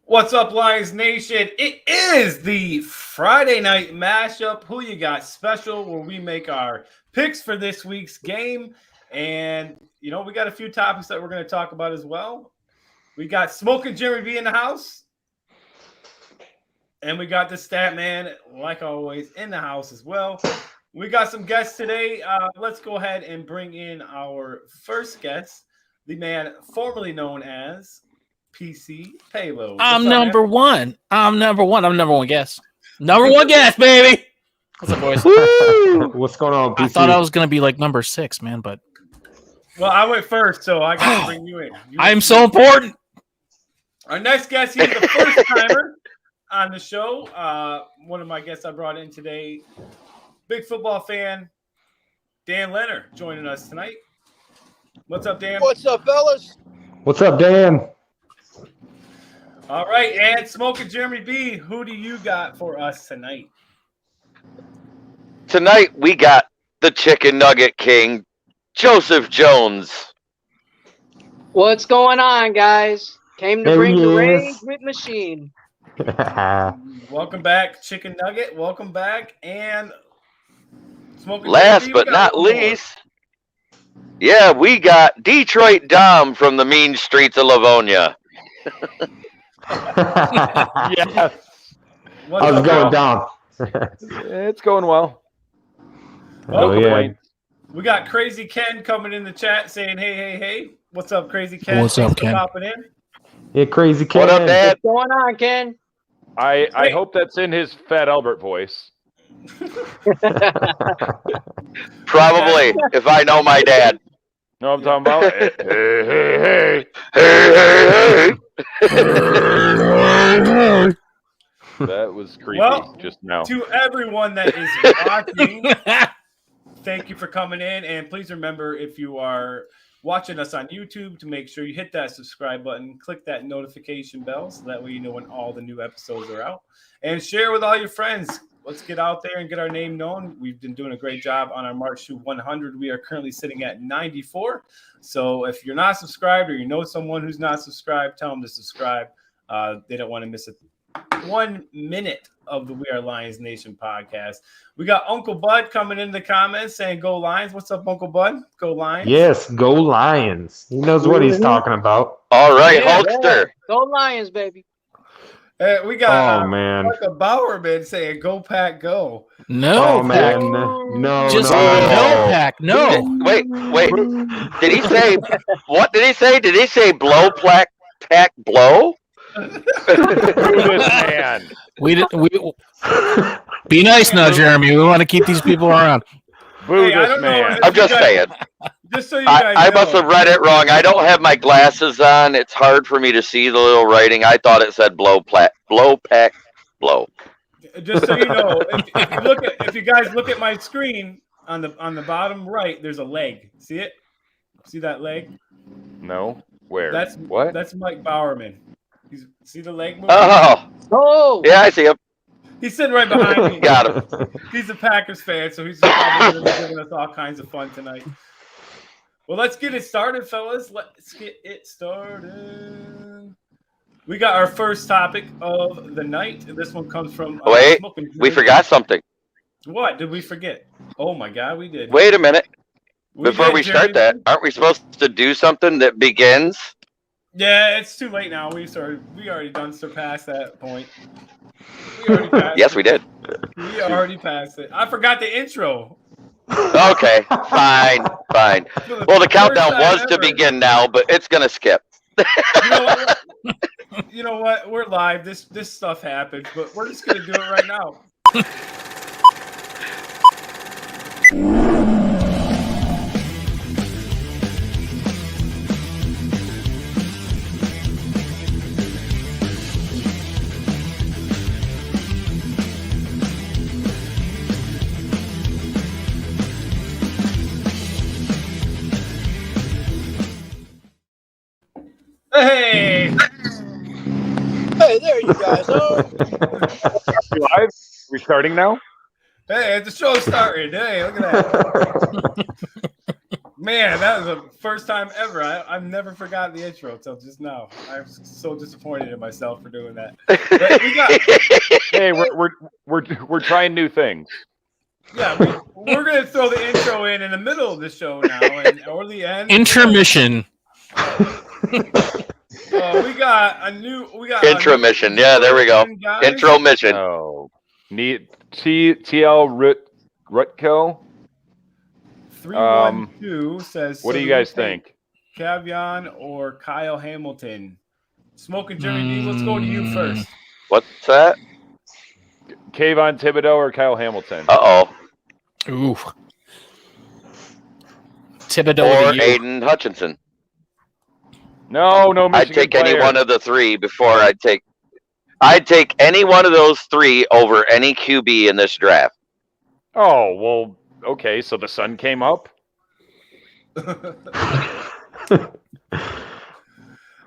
What's up, Lions Nation? It is the Friday night mashup. Who you got special, where we make our picks for this week's game. And, we got a few topics that we're going to talk about as well. We got Smoking Jeremy B in the house. And we got the Stat Man, like always, in the house as well. We got some guests today. Let's go ahead and bring in our first guest, the man formerly known as PC Payload. I'm number one guest. Number one guest, baby. What's up, boys? What's going on, PC? I thought I was going to be like number 6, man, but... Well, I went first, so I got to bring you in. I'm so important. Our next guest, he's the first timer on the show. One of my guests I brought in today, big football fan, Dan Leonard, joining us tonight. What's up, Dan? What's up, fellas? What's up, Dan? All right, and Smoking Jeremy B, who do you got for us tonight? Tonight we got the Chicken Nugget King, Joseph Jones. What's going on, guys? Came to There bring he the is. rage with machine. Welcome back, Chicken Nugget. Welcome back, and Smoking Last Jeremy B, but we got not one more. least, yeah, we got Detroit Dom from the mean streets of Livonia. Yes, What's How's up, it going bro? down? it's going well. Well, Oh, yeah. we got Crazy Ken coming in the chat saying, hey. What's up, Crazy Ken? What's up, Thanks for Ken? popping in. Yeah, crazy kid. What up, Dad? What's going on, Ken? I Wait. hope that's in his Fat Albert voice. Probably, if I know my dad. No, I'm talking about. Hey, hey, Hey, hey, hey. That was creepy Well, just now. To everyone that is watching, thank you for coming in. And please remember, if you are watching us on YouTube, to make sure you hit that subscribe button, click that notification bell, so that way you know when all the new episodes are out. And share with all your friends. Let's get out there and get our name known. We've been doing a great job on our march to 100. We are currently sitting at 94. So if you're not subscribed or you know someone who's not subscribed, tell them to subscribe. They don't want to miss 1 minute of the We Are Lions Nation podcast. We got Uncle Bud coming in the comments saying, "Go Lions." What's up, Uncle Bud? Go Lions. Yes, go Lions. He knows what he's talking about. All right, Yeah, Hulkster. Go Lions, baby. We got Oh, man. Michael Bowerman saying, "Go Pack, go." Oh, No, man. Pack. No, Just no. no, Pack. No. Wait. Did he say, what did he say? Did he say blow, pack, blow? Who this man? We be nice now, Jeremy. We want to keep these people around. Boo Hey, I this don't know. man. I'm just saying. Just so you guys I know, must have read it wrong. I don't have my glasses on. It's hard for me to see the little writing. I thought it said blow, pack, blow. Just so you know, if you guys look at my screen on the bottom right, there's a leg. See it? See that leg? No, where? That's what? That's Mike Bowerman. See the leg moving? Oh, Oh, yeah, I see him. He's sitting right behind me. Got him. He's a Packers fan, so he's probably giving us all kinds of fun tonight. Well, let's get it started, fellas. Let's get it started. We got our first topic of the night. This one comes from Wait, Smoking we Jeremy. forgot something. What did we forget? Oh my God, we did. Wait a minute. Before did, we start Jeremy. that, aren't we supposed to do something that begins? Yeah, it's too late now. We already done surpassed that point. We already passed Yes, it. we did. We already passed it. I forgot the intro. Okay, fine. Well, the countdown was to begin now, but it's going to skip. You know what? You know what? We're live. This stuff happens, but we're just gonna do it right now. Hey, hey, there you guys are. Live? We starting now? the show's started. Hey, look at that. Man, that was the first time ever. I've never forgotten the intro until just now. I'm so disappointed in myself for doing that. But we got, Hey, we're trying new things. yeah, we're gonna throw the intro in the middle of the show now, or the end. Intermission. We got a new Intromission. Yeah, there we go. guys. Intro mission. Oh, need TL Rutko. 312 says. What so do you we guys take think? Cavion or Kyle Hamilton? Smoking Jimmy D. Let's go to you first. What's that? Kayvon Thibodeau or Kyle Hamilton? Uh-oh. Ooh. Thibodeau Or to you. Aiden Hutchinson. No, Michigan I'd take any player. one of the three before I'd take any one of those three over any QB in this draft. Oh, well, okay, so the sun came up?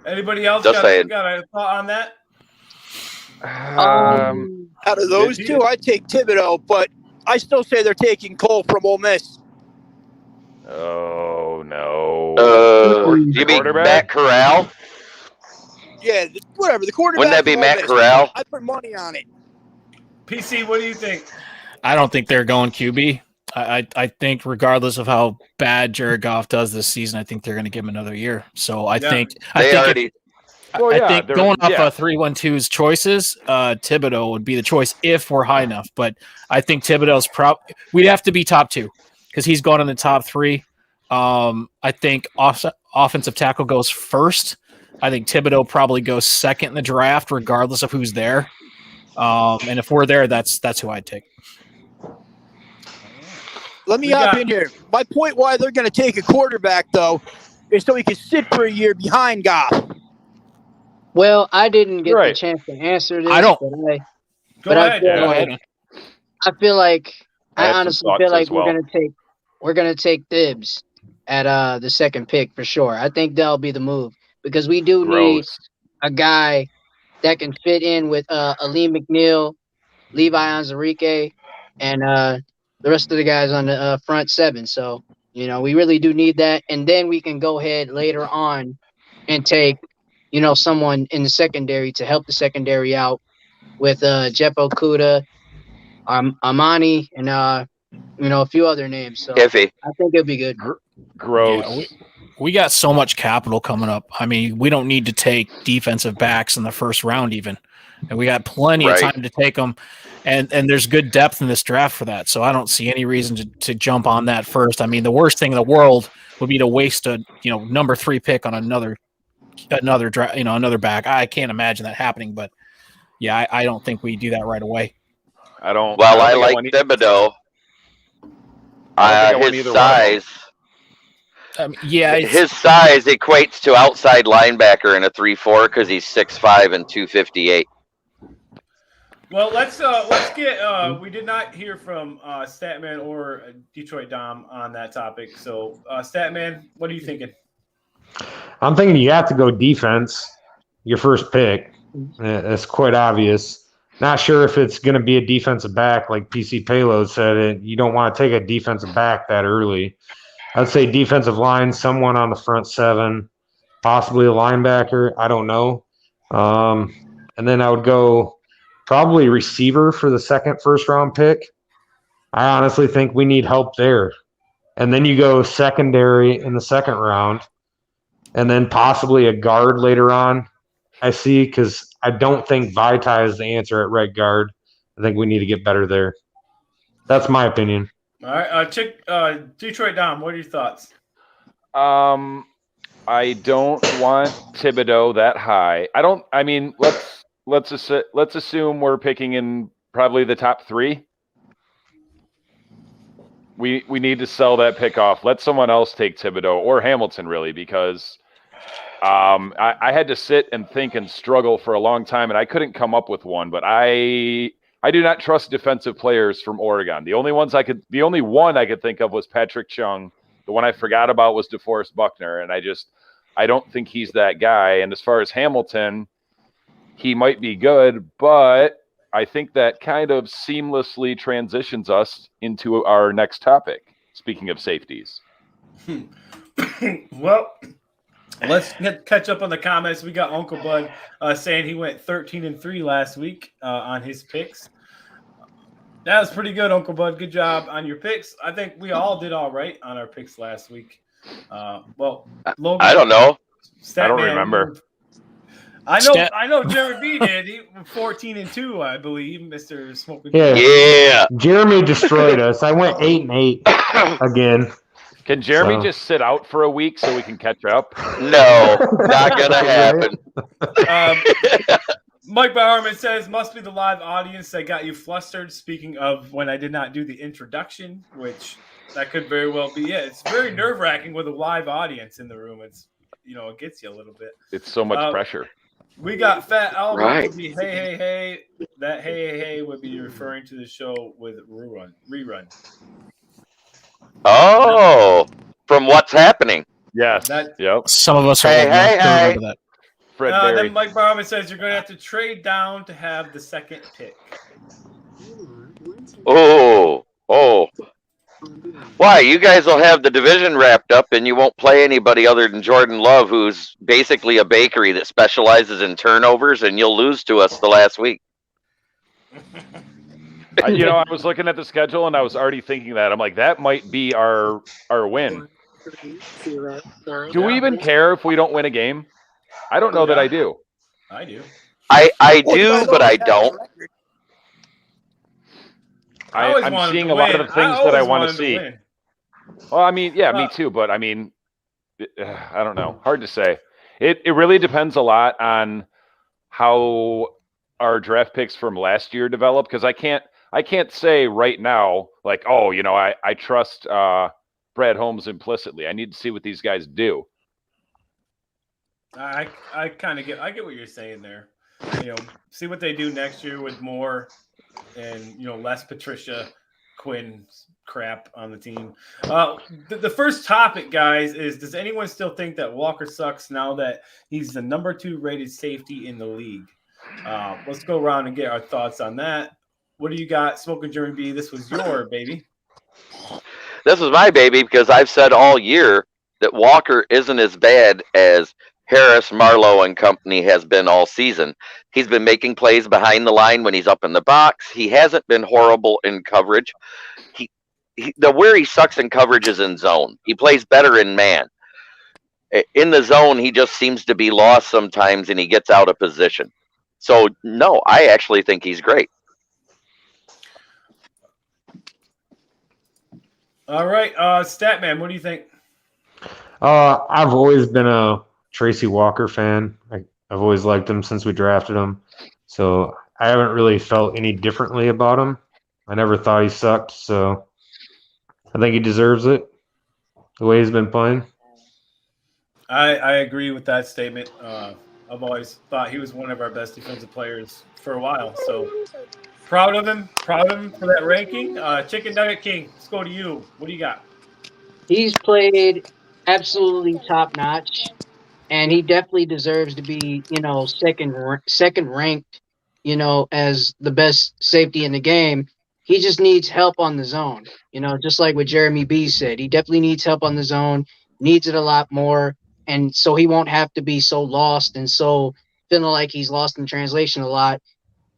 Anybody else Just saying. got a thought on that? Out of those two, I'd take Thibodeau, but I still say they're taking Cole from Ole Miss. Oh, no. You mean Quarterback? Matt Corral? Yeah, whatever. The quarterback. Wouldn't that be from Ole Matt Miss. Corral? I put money on it. PC, what do you think? I don't think they're going QB. I think regardless of how bad Jared Goff does this season, I think they're going to give him another year. So I think going off of 3-1-2's choices, Thibodeau would be the choice if we're high enough. But I think Thibodeau's we'd have to be top 2 because he's gone in the top 3. I think offensive tackle goes first. I think Thibodeau probably goes second in the draft, regardless of who's there. And if we're there, that's who I'd take. Let me hop in here. My point why they're going to take a quarterback, though, is so he can sit for a year behind Goff. Well, I didn't get the chance to answer this. I don't. Go ahead. I feel like I I have honestly some feel thoughts like as well. we're gonna take Thibs at the second pick for sure. I think that'll be the move because we do need Gross. a guy that can fit in with Ali McNeil, Levi Onwuzurike, and the rest of the guys on the front seven. So, we really do need that. And then we can go ahead later on and take, someone in the secondary to help the secondary out with Jeff Okuda, Amani, and, a few other names. So Iffy. I think it'll be good. Gross. Yeah, we got so much capital coming up. I mean, we don't need to take defensive backs in the first round even. And we got plenty of time to take them. And there's good depth in this draft for that. So I don't see any reason to jump on that first. I mean, the worst thing in the world would be to waste a number 3 pick on another draft, another back. I can't imagine that happening, but yeah, I don't think we do that right away. I like Thibodeau. His size. His size equates to outside linebacker in a 3-4 because he's 6'5" and 258. Well, let's get. We did not hear from Statman or Detroit Dom on that topic. So, Statman, what are you thinking? I'm thinking you have to go defense. Your first pick. That's quite obvious. Not sure if it's going to be a defensive back, like PC Payload said. You don't want to take a defensive back that early. I'd say defensive line, someone on the front 7, possibly a linebacker. I don't know. And then I would go probably receiver for the second first-round pick. I honestly think we need help there. And then you go secondary in the second round, and then possibly a guard later on. I see, because I don't think Vaitai is the answer at right guard. I think we need to get better there. That's my opinion. All right, Detroit Dom, what are your thoughts? I don't want Thibodeau that high. Let's assume we're picking in probably the top 3. We need to sell that pick off. Let someone else take Thibodeau or Hamilton, really, because I had to sit and think and struggle for a long time, and I couldn't come up with one. But I do not trust defensive players from Oregon. The only one I could think of was Patrick Chung. The one I forgot about was DeForest Buckner, and I don't think he's that guy. And as far as Hamilton, he might be good, but I think that kind of seamlessly transitions us into our next topic. Speaking of safeties. Well, let's catch up on the comments. We got Uncle Bud saying he went 13-3 last week on his picks. That was pretty good, Uncle Bud. Good job on your picks. I think we all did all right on our picks last week. Well, Logan, I don't know. I don't remember. I know Jeremy B did. He 14-2, I believe, Mr. Smoking. Yeah. Jeremy destroyed us. I went 8-8 again. Can Jeremy just sit out for a week so we can catch up? No, not gonna happen. Mike Bowerman says, must be the live audience that got you flustered. Speaking of when I did not do the introduction, which that could very well be it. It's very nerve-wracking with a live audience in the room. It's, it gets you a little bit. It's so much pressure. We got Fat Albert Right. would be hey. That hey would be referring to the show with rerun. Oh, from What's Happening. Yes. Yep. Some of us are Hey, old enough to hey. remember that. Fred Berry. Then Mike Barman says you're going to have to trade down to have the second pick. Oh. Why? You guys will have the division wrapped up and you won't play anybody other than Jordan Love, who's basically a bakery that specializes in turnovers, and you'll lose to us the last week. I was looking at the schedule and I was already thinking that. I'm like, that might be our win. Do we even care if we don't win a game? I don't know that I do. I do. I do, but I don't. I'm seeing a lot of the things that I want to see. Well, I mean, yeah, me too. But I mean, I don't know. Hard to say. It really depends a lot on how our draft picks from last year develop, because I can't say right now, like, I trust Brad Holmes implicitly. I need to see what these guys do. I kind of get what you're saying there. See what they do next year with more and less Patricia Quinn crap on the team. The first topic, guys, is: does anyone still think that Walker sucks now that he's the number 2 rated safety in the league? Let's go around and get our thoughts on that. What do you got, Smoking Jeremy B? This was your baby. This was my baby because I've said all year that Walker isn't as bad as Harris, Marlowe, and company has been all season. He's been making plays behind the line when he's up in the box. He hasn't been horrible in coverage. Where he sucks in coverage is in zone. He plays better in man. In the zone, he just seems to be lost sometimes, and he gets out of position. So, no, I actually think he's great. All right, Statman, what do you think? I've always been a Tracy Walker fan. I've always liked him since we drafted him. So I haven't really felt any differently about him. I never thought he sucked, so I think he deserves it the way he's been playing. I agree with that statement. I've always thought he was one of our best defensive players for a while. So proud of him for that ranking. Chicken Nugget King, let's go to you. What do you got? He's played absolutely top notch, and he definitely deserves to be, second ranked, as the best safety in the game. He just needs help on the zone, just like what Jeremy B said. He definitely needs help on the zone, needs it a lot more, and so he won't have to be so lost and so feeling like he's lost in translation a lot.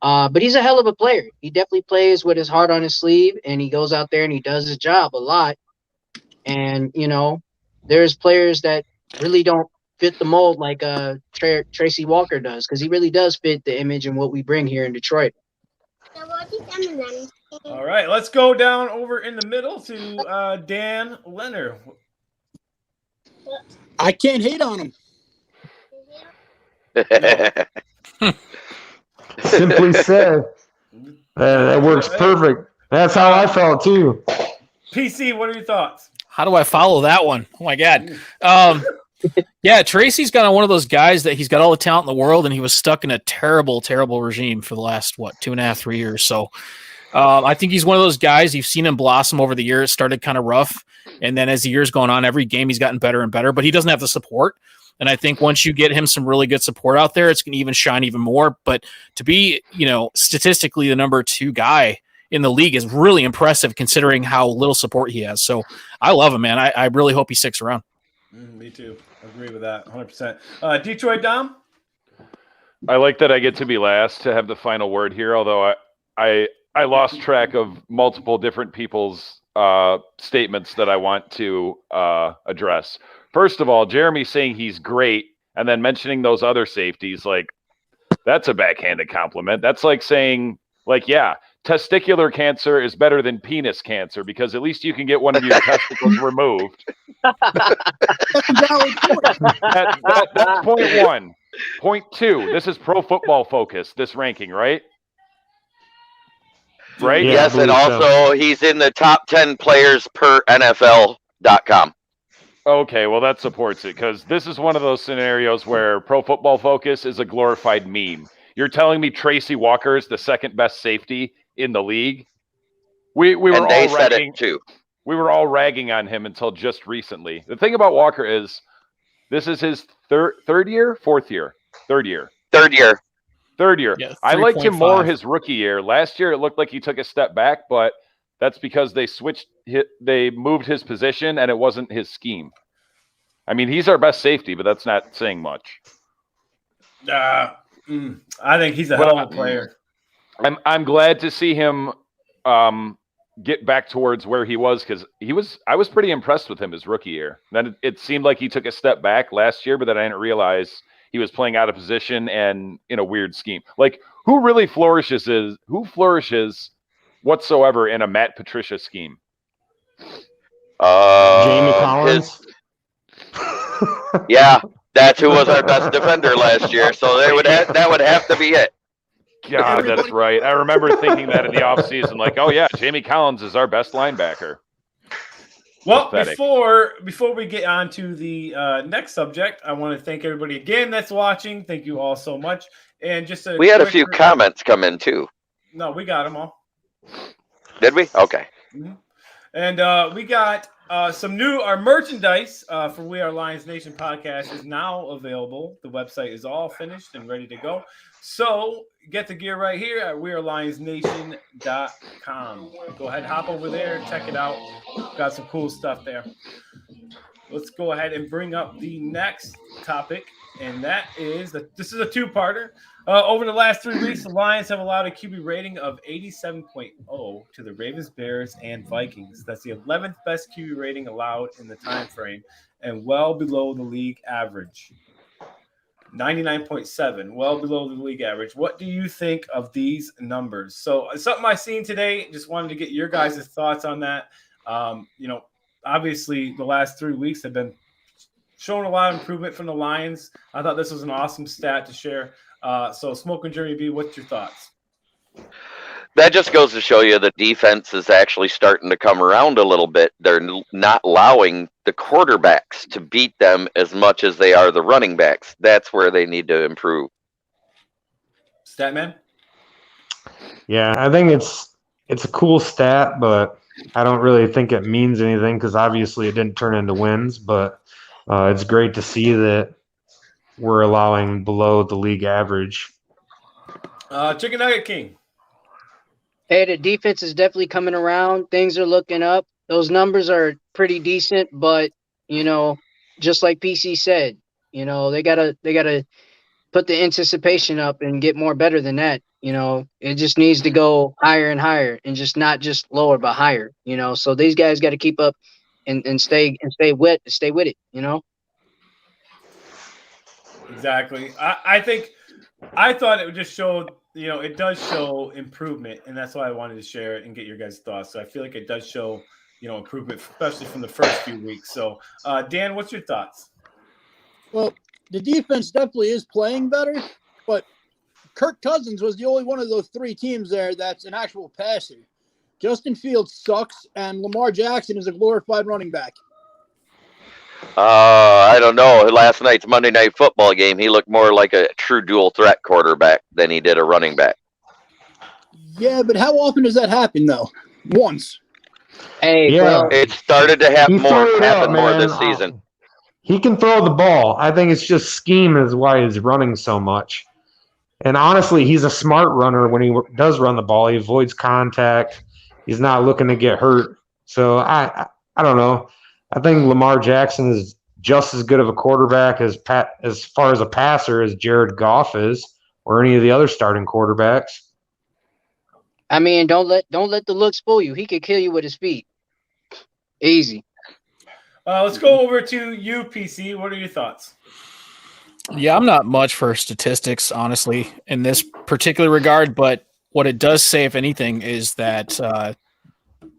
But he's a hell of a player. He definitely plays with his heart on his sleeve, and he goes out there and he does his job a lot. And, there's players that really don't fit the mold like Tracy Walker does, because he really does fit the image and what we bring here in Detroit. All right, let's go down over in the middle to Dan Leonard. I can't hate on him. Simply said. That works perfect. That's how I felt too. PC, what are your thoughts? How do I follow that one? Oh my God. Yeah, Tracy's got one of those guys that he's got all the talent in the world, and he was stuck in a terrible, terrible regime for the last 2.5, 3 years. So I think he's one of those guys. You've seen him blossom over the year. It started kind of rough, and then as the years going on, every game he's gotten better and better. But he doesn't have the support. And I think once you get him some really good support out there, it's going to even shine even more. But to be, statistically the number 2 guy in the league is really impressive considering how little support he has. So I love him, man. I really hope he sticks around. Me too. Agree with that 100%. Detroit Dom? I like that I get to be last to have the final word here, although I lost track of multiple different people's statements that I want to address. First of all, Jeremy saying he's great and then mentioning those other safeties, like, that's a backhanded compliment. That's like saying, like, yeah, testicular cancer is better than penis cancer because at least you can get one of your testicles removed. That's point one. Point two, this is Pro Football Focus, this ranking, right? Right? Yeah, Yes, I and believe so. also he's in the top 10 players per NFL.com. Okay, well, that supports it because this is one of those scenarios where Pro Football Focus is a glorified meme. You're telling me Tracy Walker is the second best safety in the league? We were And they all said ragging. it too. We were all ragging on him until just recently. The thing about Walker is this is his third year. Third year. Third year. Yeah, I liked him more 3.5. his rookie year. Last year, it looked like he took a step back, but that's because they moved his position and it wasn't his scheme. I mean, he's our best safety, but that's not saying much. I think he's a hell of a player. I'm glad to see him get back towards where he was because I was pretty impressed with him his rookie year. Then it seemed like he took a step back last year, but then I didn't realize he was playing out of position and in a weird scheme. Like, who really flourishes whatsoever in a Matt Patricia scheme? Jamie Collins. Yeah, that's who was our best defender last year. So that would have to be it. God, that's right. I remember thinking that in the offseason, like, oh yeah, Jamie Collins is our best linebacker. Well, Pathetic. before we get on to the next subject, I want to thank everybody again that's watching. Thank you all so much. And just We had a few comments come in too. No, we got them all. Did we? Okay. Mm-hmm. And we got our merchandise for We Are Lions Nation podcast is now available. The website is all finished and ready to go. So get the gear right here at wearelionsnation.com. Go ahead, hop over there, check it out. Got some cool stuff there. Let's go ahead and bring up the next topic, and that is this is a two-parter. Over the last 3 weeks, the Lions have allowed a QB rating of 87.0 to the Ravens, Bears, and Vikings. That's the 11th best QB rating allowed in the time frame, and well below the league average. 99.7, well below the league average. What do you think of these numbers? So something I seen today, just wanted to get your guys' thoughts on that. Obviously the last 3 weeks have been showing a lot of improvement from the Lions. I thought this was an awesome stat to share. So Smoke and Jeremy B, what's your thoughts? That just goes to show you the defense is actually starting to come around a little bit. They're not allowing the quarterbacks to beat them as much as they are the running backs. That's where they need to improve. Statman? Yeah, I think it's a cool stat, but I don't really think it means anything because obviously it didn't turn into wins. But it's great to see that we're allowing below the league average. Chicken Nugget King. Hey, the defense is definitely coming around. Things are looking up. Those numbers are pretty decent, but just like PC said, they gotta put the anticipation up and get more better than that. It just needs to go higher and higher, and just not just lower but higher. So these guys got to keep up and stay with it. Exactly. I thought it would just show. It does show improvement, and that's why I wanted to share it and get your guys' thoughts. So I feel like it does show, improvement, especially from the first few weeks. So, Dan, what's your thoughts? Well, the defense definitely is playing better, but Kirk Cousins was the only one of those three teams there that's an actual passer. Justin Fields sucks, and Lamar Jackson is a glorified running back. I don't know. Last night's Monday Night Football game, he looked more like a true dual threat quarterback than he did a running back. Yeah, but how often does that happen, though? Once. Hey, Yeah. well, It started to happen more man. this season. He can throw the ball. I think it's just scheme is why he's running so much. And honestly, he's a smart runner when he does run the ball. He avoids contact. He's not looking to get hurt. So I don't know. I think Lamar Jackson is just as good of a quarterback as far as a passer as Jared Goff is, or any of the other starting quarterbacks. I mean, don't let the looks fool you. He could kill you with his feet. Easy. Let's go over to you, PC. What are your thoughts? Yeah, I'm not much for statistics, honestly, in this particular regard. But what it does say, if anything, is that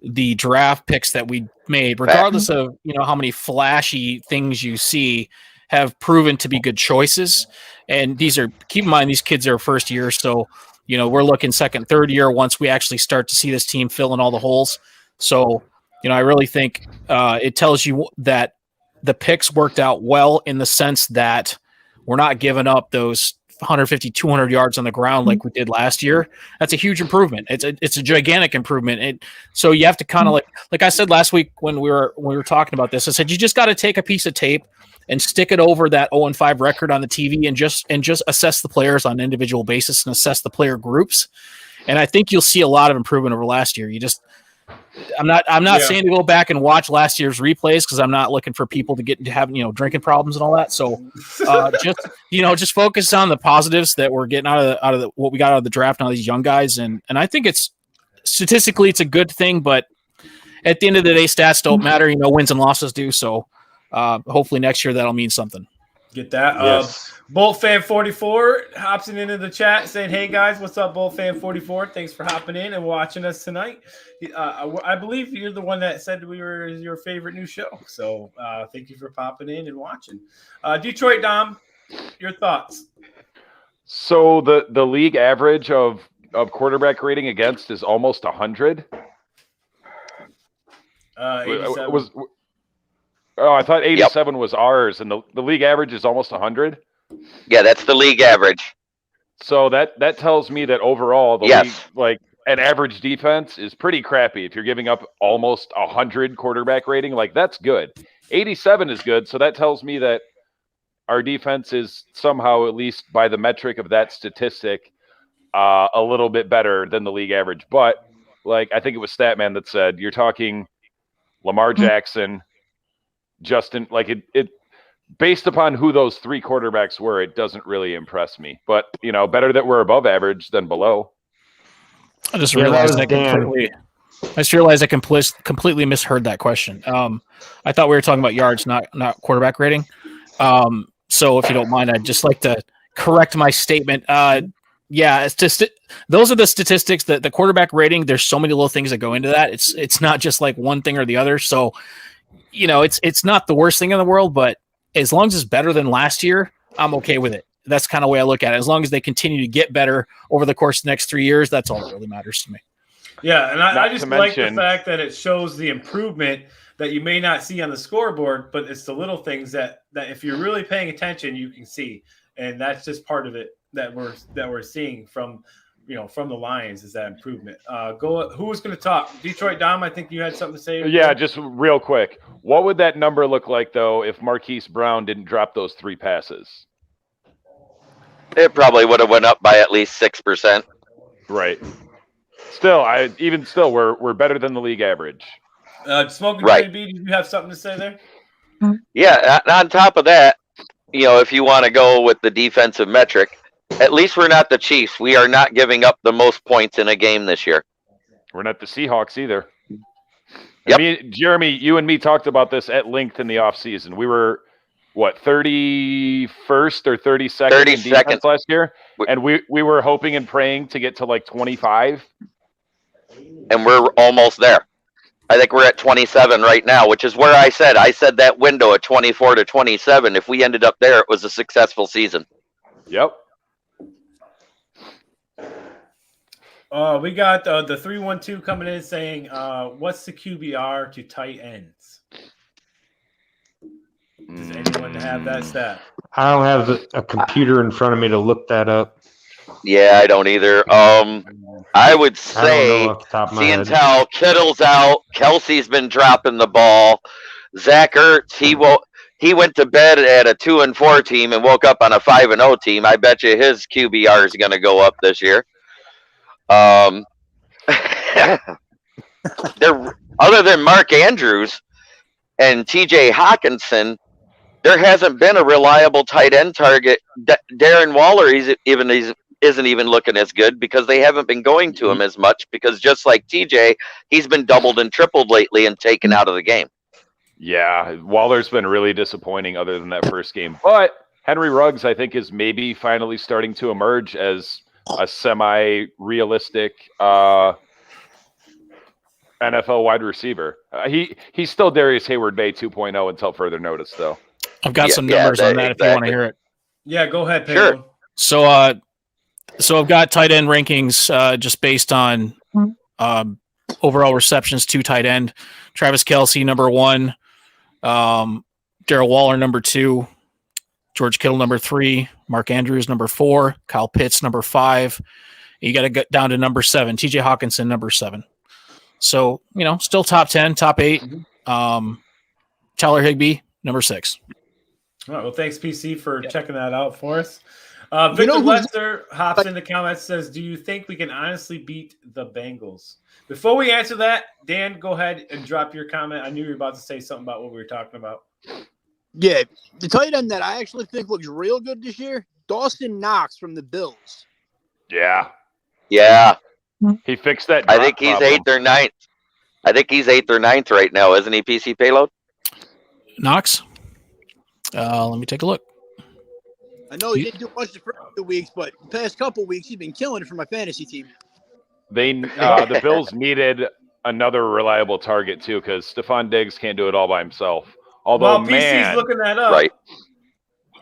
the draft picks that we made, regardless of how many flashy things you see, have proven to be good choices. And keep in mind, these kids are first year, so we're looking second, third year once we actually start to see this team fill in all the holes. So I really think it tells you that the picks worked out well in the sense that we're not giving up those 150, 200 yards on the ground like we did last year. That's a huge improvement. It's a gigantic improvement. So you have to kind of like I said last week when we were talking about this, I said, you just got to take a piece of tape and stick it over that 0-5 record on the TV and just assess the players on an individual basis and assess the player groups. And I think you'll see a lot of improvement over last year. I'm not saying to go back and watch last year's replays because I'm not looking for people to get into having drinking problems and all that. So just focus on the positives that we're getting out of what we got out of the draft and all these young guys. And I think statistically it's a good thing, but at the end of the day, stats don't matter. Wins and losses do. So hopefully next year that'll mean something. Get that. Yes. Bolt Fan 44 hops into the chat saying, "Hey guys, what's up, Bolt Fan 44? Thanks for hopping in and watching us tonight. I believe you're the one that said we were your favorite new show. So thank you for popping in and watching. Detroit Dom, your thoughts?" So the league average of quarterback rating against is almost 100. 87. I thought 87 was ours, and the league average is almost 100. Yeah, that's the league average. So that tells me that overall the league, like an average defense, is pretty crappy. If you're giving up almost 100 quarterback rating, like that's good. 87 is good, so that tells me that our defense is somehow, at least by the metric of that statistic, a little bit better than the league average. But like I think it was Statman that said, you're talking Lamar Jackson, Justin, like it based upon who those three quarterbacks were, it doesn't really impress me. But better that we're above average than below. I just realized I completely misheard that question. I thought we were talking about yards, not quarterback rating. So if you don't mind, I'd just like to correct my statement. It's just those are the statistics that the quarterback rating. There's so many little things that go into that. It's not just like one thing or the other. So it's not the worst thing in the world, but as long as it's better than last year, I'm okay with it. That's kind of the way I look at it. As long as they continue to get better over the course of the next 3 years, that's all that really matters to me. Yeah, and I just like the fact that it shows the improvement that you may not see on the scoreboard, but it's the little things that if you're really paying attention, you can see. And that's just part of it that we're seeing from the Lions is that improvement. Who's going to talk? Detroit Dom, I think you had something to say. Yeah, just real quick. What would that number look like, though, if Marquise Brown didn't drop those 3 passes? It probably would have went up by at least 6%. Right. Still, we're better than the league average. Smoking right. JB, did you have something to say there? Yeah, on top of that, if you want to go with the defensive metric, at least we're not the Chiefs. We are not giving up the most points in a game this year. We're not the Seahawks either. Yep. Jeremy, you and me talked about this at length in the offseason. We were, 31st or 32nd in defense last year? And we were hoping and praying to get to like 25. And we're almost there. I think we're at 27 right now, which is where I said that window at 24 to 27. If we ended up there, it was a successful season. Yep. We got the 312 coming in saying, what's the QBR to tight ends? Does anyone have that stat? I don't have a computer in front of me to look that up. Yeah, I don't either. I would say, seeing how Kittle's out, Kelsey's been dropping the ball. Zach Ertz, he went to bed at a 2-4 team and woke up on a 5-0 team. I bet you his QBR is going to go up this year. Other than Mark Andrews and TJ Hawkinson, there hasn't been a reliable tight end target. Darren Waller isn't even looking as good because they haven't been going to him as much because just like TJ, he's been doubled and tripled lately and taken out of the game. Yeah, Waller's been really disappointing other than that first game. But Henry Ruggs, I think, is maybe finally starting to emerge as a semi-realistic NFL wide receiver. He's still Darius Hayward-Bay 2.0 until further notice, though. I've got some numbers on that if you want to hear it. Yeah, go ahead, Sure. Pedro. So I've got tight end rankings just based on overall receptions to tight end. Travis Kelce, number 1. Darrell Waller, number 2. George Kittle, number 3. Mark Andrews, number 4. Kyle Pitts, number 5. You got to get down to number 7. TJ Hawkinson, number 7. So, still top 10, top 8. Tyler Higbee, number 6. All right. Well, thanks, PC, for checking that out for us. Victor Lester hops in the comments, says, do you think we can honestly beat the Bengals? Before we answer that, Dan, go ahead and drop your comment. I knew you were about to say something about what we were talking about. Yeah, the tight end that I actually think looks real good this year, Dawson Knox from the Bills. Yeah. He fixed that. I think he's 8th or 9th. I think he's 8th or 9th right now, isn't he, PC Payload? Knox? Let me take a look. I know he didn't do much the first 2 weeks, but the past couple weeks he's been killing it for my fantasy team. The Bills needed another reliable target too, because Stephon Diggs can't do it all by himself. Although, PC's looking that up. Right.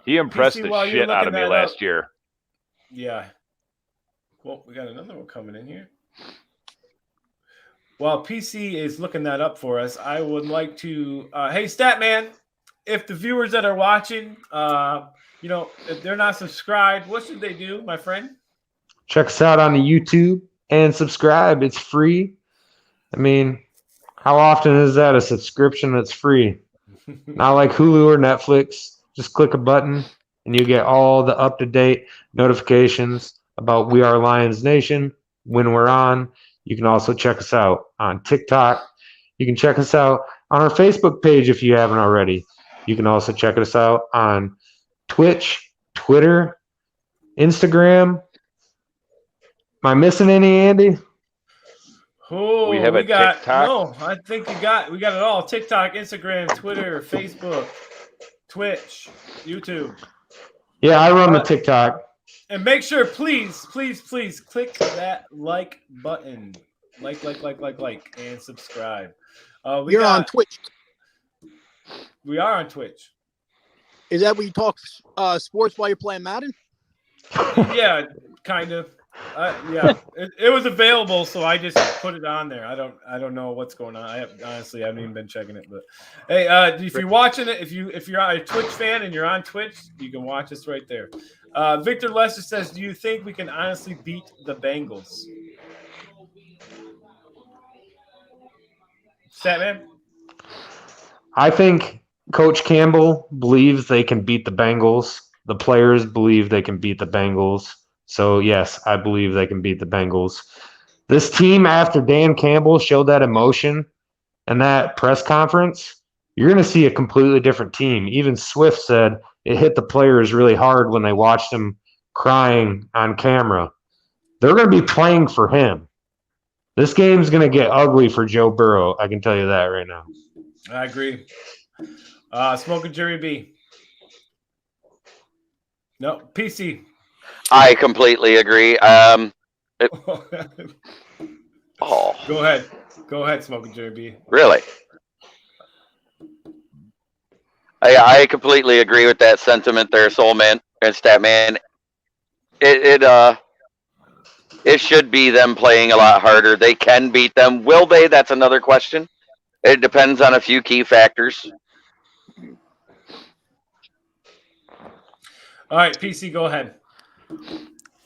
He impressed PC, the shit out of me last year. Yeah. Well, we got another one coming in here. While PC is looking that up for us, I would like to, hey, Statman, if the viewers that are watching, if they're not subscribed, what should they do, my friend? Check us out on the YouTube and subscribe. It's free. I mean, how often is that a subscription that's free? Not like Hulu or Netflix. Just click a button and you get all the up-to-date notifications about We Are Lions Nation when we're on. You can also check us out on TikTok. You can check us out on our Facebook page if you haven't already. You can also check us out on Twitch, Twitter, Instagram. Am I missing any, Andy? Oh, we have got TikTok. No, I think we got it all. TikTok, Instagram, Twitter, Facebook, Twitch, YouTube. Yeah, I run the TikTok. And make sure, please click that like button. Like, and subscribe. You're on Twitch. We are on Twitch. Is that where you talk sports while you're playing Madden? Yeah, kind of. Yeah, it was available, so I just put it on there. I don't know what's going on. I honestly haven't even been checking it. But hey, if you're watching it, if you're a Twitch fan and you're on Twitch, you can watch us right there. Victor Lester says, "Do you think we can honestly beat the Bengals?" Statman? I think Coach Campbell believes they can beat the Bengals. The players believe they can beat the Bengals. So, yes, I believe they can beat the Bengals. This team, after Dan Campbell showed that emotion and that press conference, you're going to see a completely different team. Even Swift said it hit the players really hard when they watched him crying on camera. They're going to be playing for him. This game's going to get ugly for Joe Burrow. I can tell you that right now. I agree. Smoking Jerry B. No, PC. I completely agree. Go ahead, Smoking Jerry B. Really? I completely agree with that sentiment there, Soulman and Statman. It should be them playing a lot harder. They can beat them. Will they? That's another question. It depends on a few key factors. All right, PC, go ahead.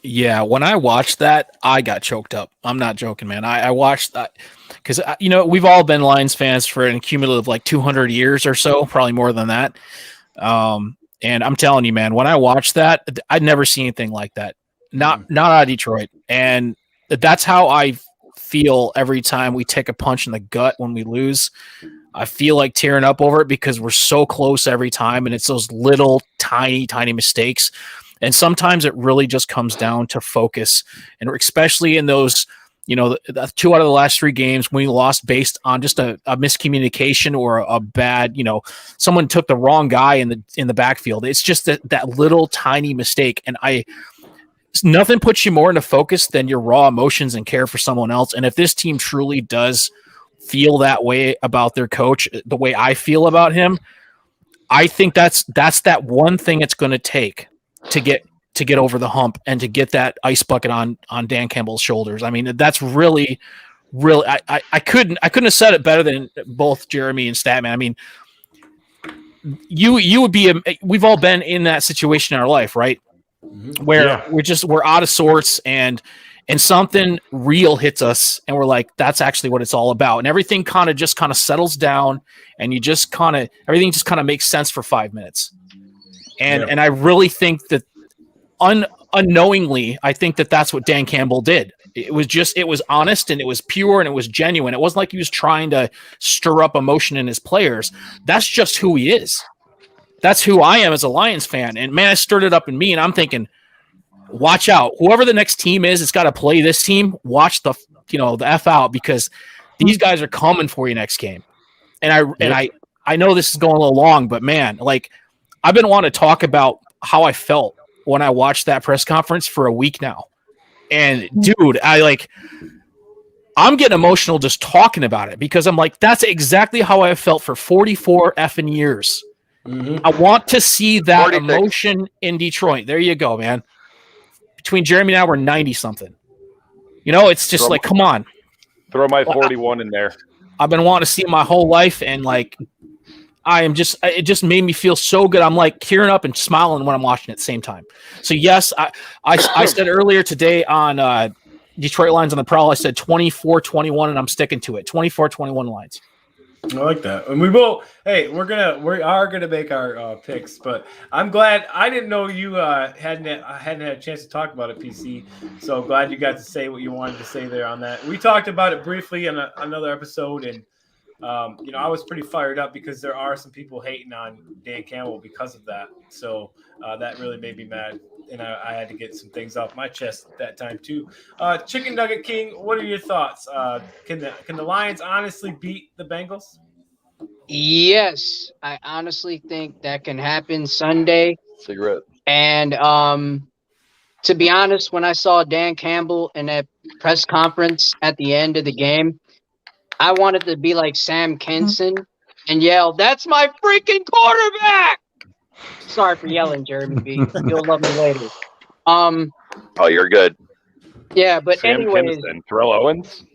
Yeah, when I watched that, I got choked up. I'm not joking, man. I watched that because, we've all been Lions fans for an cumulative 200 years or so, probably more than that. And I'm telling you, man, when I watched that, I'd never seen anything like that. Not out of Detroit. And that's how I feel every time we take a punch in the gut when we lose. I feel like tearing up over it because we're so close every time, and it's those little tiny mistakes. And sometimes it really just comes down to focus, and especially in those, the 2 out of the last 3 games when we lost based on just a miscommunication or a bad, someone took the wrong guy in the backfield. It's just that little tiny mistake, and nothing puts you more into focus than your raw emotions and care for someone else. And if this team truly does feel that way about their coach, the way I feel about him, I think that's that one thing it's going to take to get over the hump and to get that ice bucket on Dan Campbell's shoulders. I mean, that's really I couldn't have said it better than both Jeremy and Statman. I mean, you would be we've all been in that situation in our life, right? Where we're out of sorts and something real hits us and we're like, that's actually what it's all about. And everything kind of settles down and you just everything just kind of makes sense for 5 minutes. And I really think that unknowingly, I think that that's what Dan Campbell did. It was honest and it was pure and it was genuine. It wasn't like he was trying to stir up emotion in his players. That's just who he is. That's who I am as a Lions fan. And man, it stirred it up in me. And I'm thinking, watch out. Whoever the next team is, it's got to play this team. Watch the F out because these guys are coming for you next game. And I know this is going a little long, but man, like I've been wanting to talk about how I felt when I watched that press conference for a week now. And dude, I'm getting emotional just talking about it because I'm like, that's exactly how I felt for 44 effing years. Mm-hmm. I want to see that 46. Emotion in Detroit. There you go, man. Between Jeremy and I, we're 90 something. It's just come on. Throw my 41 in there. I've been wanting to see my whole life, and like, it just made me feel so good. I'm like tearing up and smiling when I'm watching it at the same time. So yes, I said earlier today on Detroit Lions on the Prowl, I said 24-21, and I'm sticking to it. 24-21 Lions. I like that. And we will. Hey, we are gonna make our picks, but I'm glad I didn't know you hadn't had a chance to talk about it, PC. So glad you got to say what you wanted to say there on that. We talked about it briefly in another episode, and I was pretty fired up because there are some people hating on Dan Campbell because of that. So that really made me mad, and I had to get some things off my chest at that time too. Chicken Nugget King, what are your thoughts? Can the Lions honestly beat the Bengals? Yes, I honestly think that can happen Sunday. Cigarette. And to be honest, when I saw Dan Campbell in that press conference at the end of the game, I wanted to be like Sam Kinson and yell, "That's my freaking quarterback!" Sorry for yelling, Jeremy B. You'll love me later. Oh, you're good. Yeah, but Sam anyways, Kinison, Terrell Owens.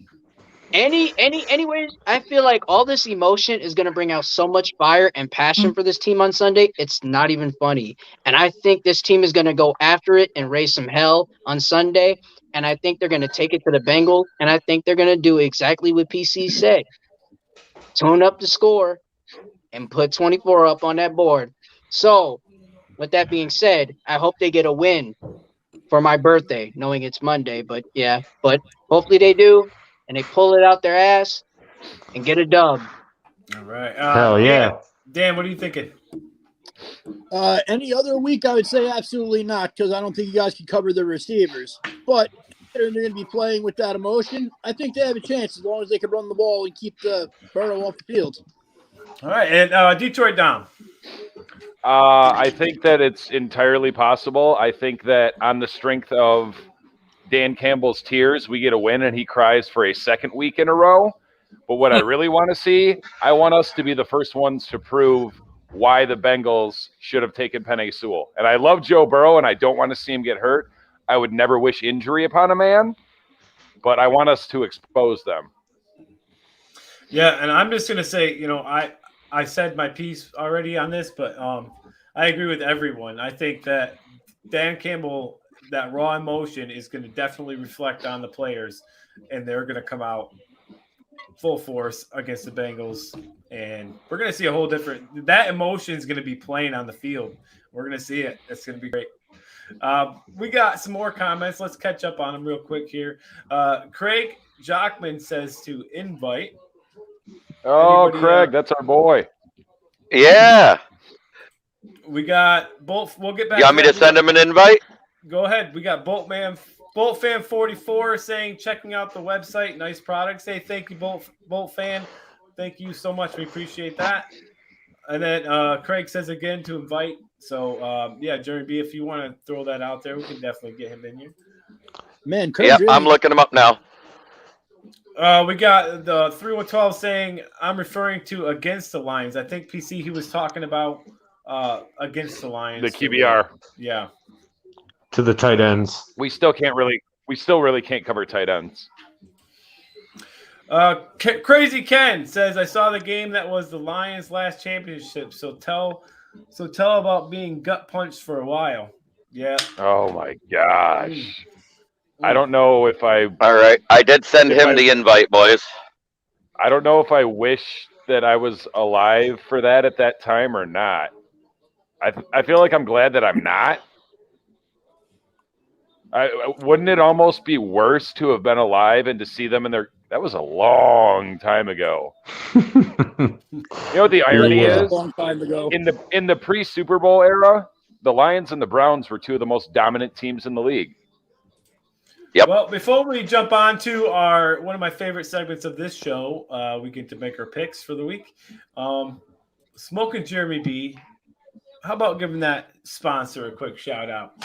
Anyways, I feel like all this emotion is gonna bring out so much fire and passion for this team on Sunday. It's not even funny, and I think this team is gonna go after it and raise some hell on Sunday. And I think they're gonna take it to the Bengals, and I think they're gonna do exactly what PC said: tune up the score and put 24 up on that board. So, with that being said, I hope they get a win for my birthday, knowing it's Monday. But hopefully they do. And they pull it out their ass and get a dub. All right. Hell yeah. Dan, what are you thinking? Any other week, I would say absolutely not, because I don't think you guys can cover the receivers. But they're going to be playing with that emotion. I think they have a chance as long as they can run the ball and keep the Burrow off the field. All right. And Detroit down. I think that it's entirely possible. I think that on the strength of Dan Campbell's tears, we get a win and he cries for a second week in a row. But what I really want to see, I want us to be the first ones to prove why the Bengals should have taken Penei Sewell. And I love Joe Burrow and I don't want to see him get hurt. I would never wish injury upon a man, but I want us to expose them. Yeah, and I'm just going to say, I said my piece already on this, but I agree with everyone. I think that Dan Campbell, that raw emotion is going to definitely reflect on the players, and they're going to come out full force against the Bengals. And we're going to see a whole different – that emotion is going to be playing on the field. We're going to see it. It's going to be great. We got some more comments. Let's catch up on them real quick here. Craig Jockman says to invite Oh, Anybody, Craig, that's our boy. Yeah. We got Bolt. We'll get back. You want me to send him an invite? Go ahead. We got Bolt Fan 44 saying checking out the website. Nice products. Hey, thank you, Bolt Fan. Thank you so much. We appreciate that. And then Craig says again to invite. So yeah, Jeremy B, if you want to throw that out there, we can definitely get him in here. Man, Craig Yeah, really, I'm looking him up now. We got the 3112 saying I'm referring to against the Lions. I think PC he was talking about against the Lions. The QBR. Yeah. To the tight ends. We still really can't cover tight ends. Crazy Ken says I saw the game that was the Lions' last championship. So tell about being gut punched for a while. Yeah. Oh my gosh. I don't know if I. All right. I did send him the invite, boys. I don't know if I wish that I was alive for that at that time or not. I feel like I'm glad that I'm not. Wouldn't it almost be worse to have been alive and to see them in their? That was a long time ago. You know what the irony is? a long time ago. In the pre-Super Bowl era, the Lions and the Browns were two of the most dominant teams in the league. Yep. Well, before we jump on to one of my favorite segments of this show, we get to make our picks for the week. Smoking Jeremy B, how about giving that sponsor a quick shout out?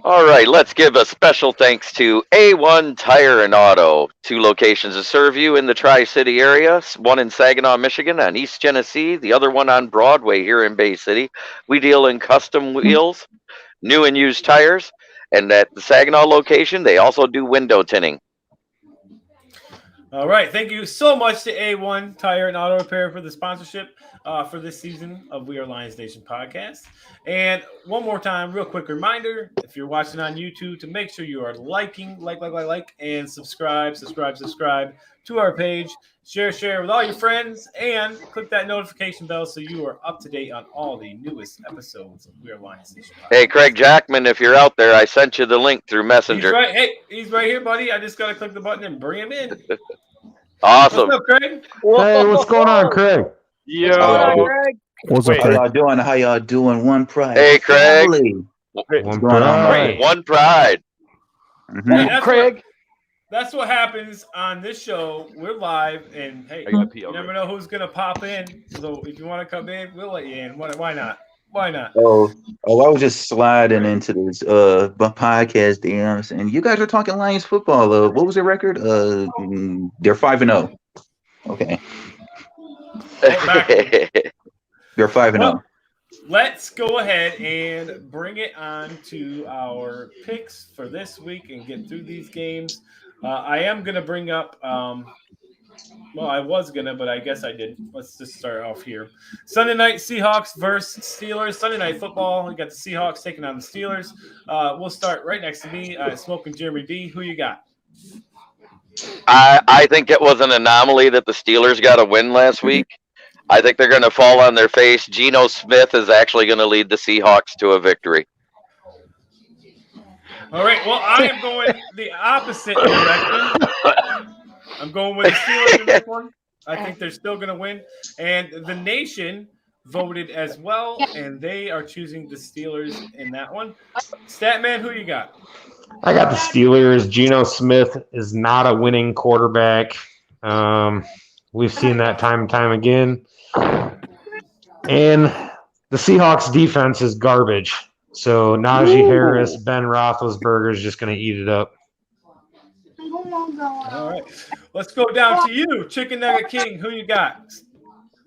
All right, let's give a special thanks to A1 Tire and Auto. 2 locations to serve you in the Tri-City area, one in Saginaw, Michigan on East Genesee, the other one on Broadway here in Bay City. We deal in custom wheels, new and used tires, and at the Saginaw location, they also do window tinting. All right. Thank you so much to A1 Tire and Auto Repair for the sponsorship for this season of We Are Lions Nation podcast. And one more time, real quick reminder, if you're watching on YouTube, to make sure you are liking, and subscribe to our page. Share with all your friends, and click that notification bell so you are up to date on all the newest episodes of We Are Lions Nation podcast. Hey, Craig Jackman, if you're out there, I sent you the link through Messenger. He's right. Hey, he's right here, buddy. I just got to click the button and bring him in. Awesome. What's up, Craig? Hey, what's going on, Craig? Yo. What's up, Wait, Craig? How y'all doing? One pride. Hey, Craig. Family. One going on, pride. One pride. Mhm. Hey, Craig. That's what happens on this show. We're live, and hey, I gotta pee you never know who's gonna pop in. So if you want to come in, we'll let you in. Why not? Why not? Oh, I was just sliding into this podcast DMs, and you guys are talking Lions football. What was their record? They're 5-0. Okay, they're 5-0. Well, let's go ahead and bring it on to our picks for this week and get through these games. I am going to bring up, well, I was going to, but I guess I did. Let's just start off here. Sunday night, Seahawks versus Steelers. Sunday night football, we got the Seahawks taking on the Steelers. We'll start right next to me, Smoking Jeremy B. Who you got? I think it was an anomaly that the Steelers got a win last week. I think they're going to fall on their face. Geno Smith is actually going to lead the Seahawks to a victory. All right. Well, I am going the opposite direction. I'm going with the Steelers in this one. I think they're still going to win. And the nation voted as well, and they are choosing the Steelers in that one. Statman, who you got? I got the Steelers. Geno Smith is not a winning quarterback. We've seen that time and time again. And the Seahawks defense is garbage. So Najee Harris, Ben Roethlisberger is just going to eat it up. All right. Let's go down to you, Chicken Nugget King. Who you got?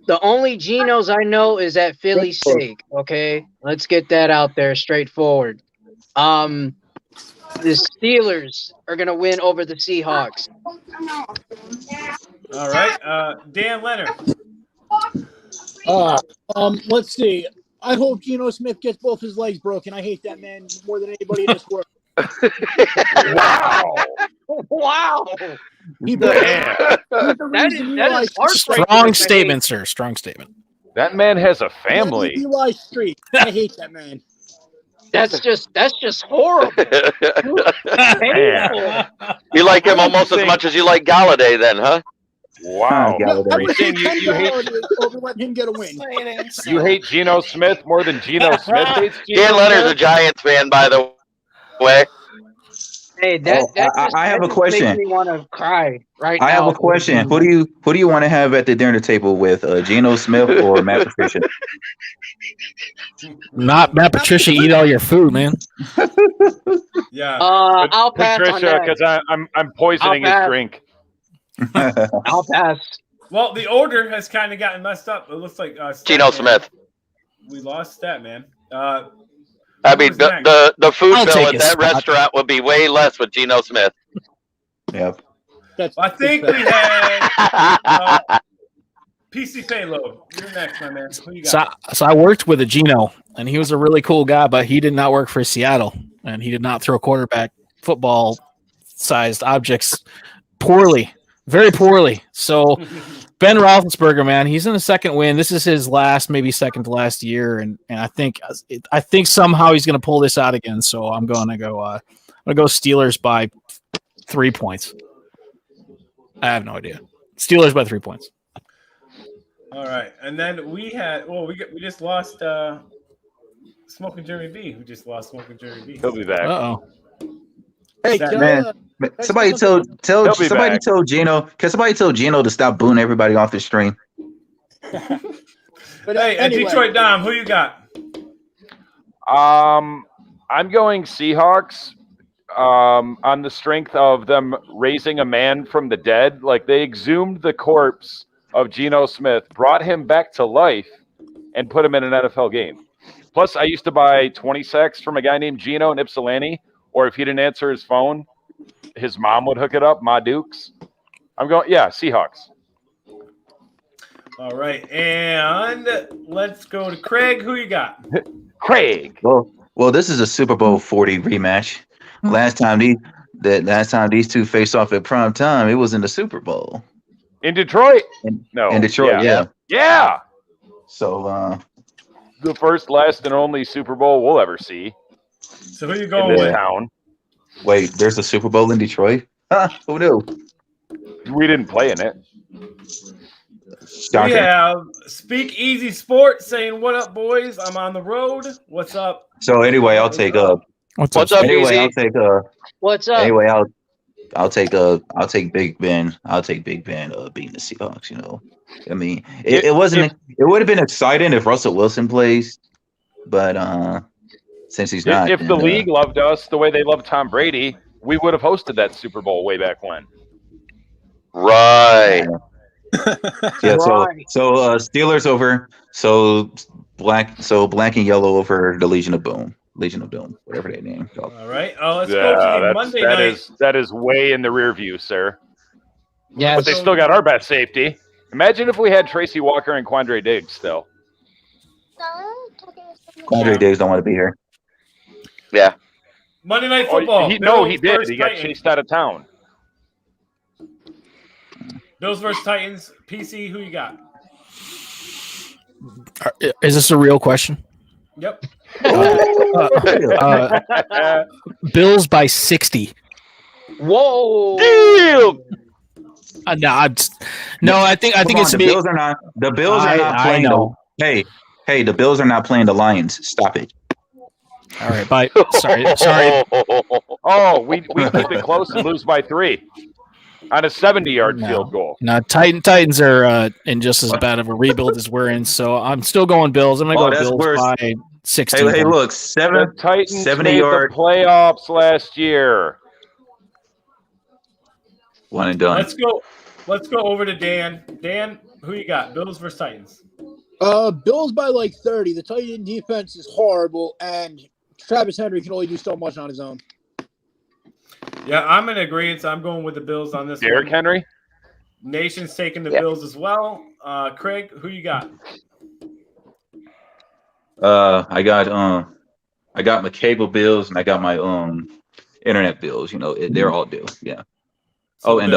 The only Genos I know is at Philly Steak. Okay, let's get that out there straightforward. The Steelers are gonna win over the Seahawks. All right. Dan Leonard. Let's see. I hope Geno Smith gets both his legs broken. I hate that man more than anybody in this world. Wow. He That is heartbreaking. Strong statement, sir. Strong statement. That man has a family. Eli Street. I hate that man. That's just horrible. Painful. You like him almost as much as you like Galladay then, huh? Wow. Got it. I would saying say you hate- over letting him get a win. You hate Geno Smith more than Geno Smith hates Geno Dan Leonard's a Smith? Giants fan, by the way. Hey, I have a question. Makes me want to cry right now. I have a question. Who do you want to have at the dinner table with Geno Smith or Matt Patricia? Not Matt Patricia, eat all your food, man. Yeah. I'll pass on Patricia, that. because I'm poisoning his pass. drink. I'll pass. Well, the order has kind of gotten messed up. It looks like Geno Statman, Smith. We lost Statman. I mean, who's next? the food I'll bill take at his that spot. restaurant would be way less with Geno Smith. Yep. That's I think we had PC Payload. You're next, my man. Who you got? So I worked with a Gino, and he was a really cool guy, but he did not work for Seattle, and he did not throw quarterback football-sized objects poorly, very poorly. So Ben Roethlisberger, man, he's in a second win. This is his last, maybe second to last year, and I think somehow he's going to pull this out again. So I'm going to go Steelers by 3 points. I have no idea. Steelers by 3 points. All right, and then we just lost Smoking Jeremy B. We just lost Smoking Jeremy B. He'll be back. Uh-oh. Hey, That can man. Somebody tell He'll be somebody back. tell Gino. Can somebody tell Gino to stop booing everybody off the stream? But Hey, anyway, Detroit Dom, who you got? I'm going Seahawks on the strength of them raising a man from the dead. Like they exhumed the corpse of Geno Smith, brought him back to life, and put him in an NFL game. Plus, I used to buy 20 sacks from a guy named Geno in Ypsilanti, or if he didn't answer his phone, his mom would hook it up, Ma Dukes. I'm going, yeah, Seahawks. All right, and let's go to Craig. Who you got? Craig. Well, this is a Super Bowl 40 rematch. Last time these two faced off at prime time, it was in the Super Bowl. In Detroit? In Yeah. Detroit, yeah. Yeah. So The first, last, and only Super Bowl we'll ever see So who you in going this with? town. wait, there's a Super Bowl in Detroit? Huh, who knew? We didn't play in it. We Shocker. have Speak Easy Sports saying, "What up, boys? I'm on the road. What's up?" So anyway, I'll take What's What's up? up, anyway, Easy? I'll take What's up? anyway, I'll take Big Ben. I'll take Big Ben beating the Seahawks, you know. I mean, it would have been exciting if Russell Wilson plays, but since he's not, If the league loved us the way they love Tom Brady, we would have hosted that Super Bowl way back when. Right. yeah, Right. so Steelers over, so black and yellow over the Legion of Doom, whatever they name. All right. Let's go to the Monday night. That is way in the rear view, sir. Yes. But they still got our best safety. Imagine if we had Tracy Walker and Quandre Diggs still. Quandre Diggs don't want to be here. Yeah. Monday Night Oh, Football. he Bills did. versus He got Titans. chased out of town. Bills versus Titans. PC, who you got? Is this a real question? Yep. Bills by 60. Whoa. Damn. No, I think it's the me. Bills are not. The Bills are not I playing. know. Hey, the Bills are not playing the Lions. Stop it. All right, bye. Sorry. Oh, we keep it close and lose by 3 on a 70-yard No. field goal. No, Titans are in just as bad of a rebuild as we're in, so I'm still going Bills. I'm going to go that's Bills worse. by 16. Hey, look, The Titans 70 made yard, the playoffs last year. one and done. Let's go over to Dan. Dan, who you got? Bills versus Titans. Bills by like 30. The Titan defense is horrible, and Travis Henry can only do so much on his own. Yeah, I'm in agreement. I'm going with the Bills on this Derrick one. Henry? Nation's taking the Bills as well. Craig, who you got? I got my cable bills and I got my internet bills. You know, they're all due. Yeah. Oh, and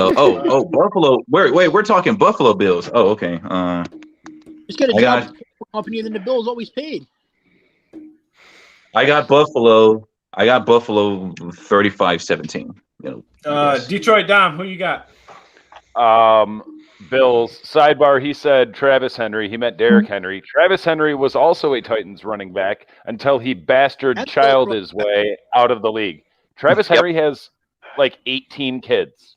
Buffalo. We're talking Buffalo Bills. Oh, okay. Just get a I job got- company than the Bills always paid. I got Buffalo 35-17. You know. I guess. Detroit Dom, who you got? Bills. Sidebar, he said Travis Henry. He meant Derrick Henry. Travis Henry was also a Titans running back until he bastard That's child right. his way out of the league. Travis Henry has like 18 kids.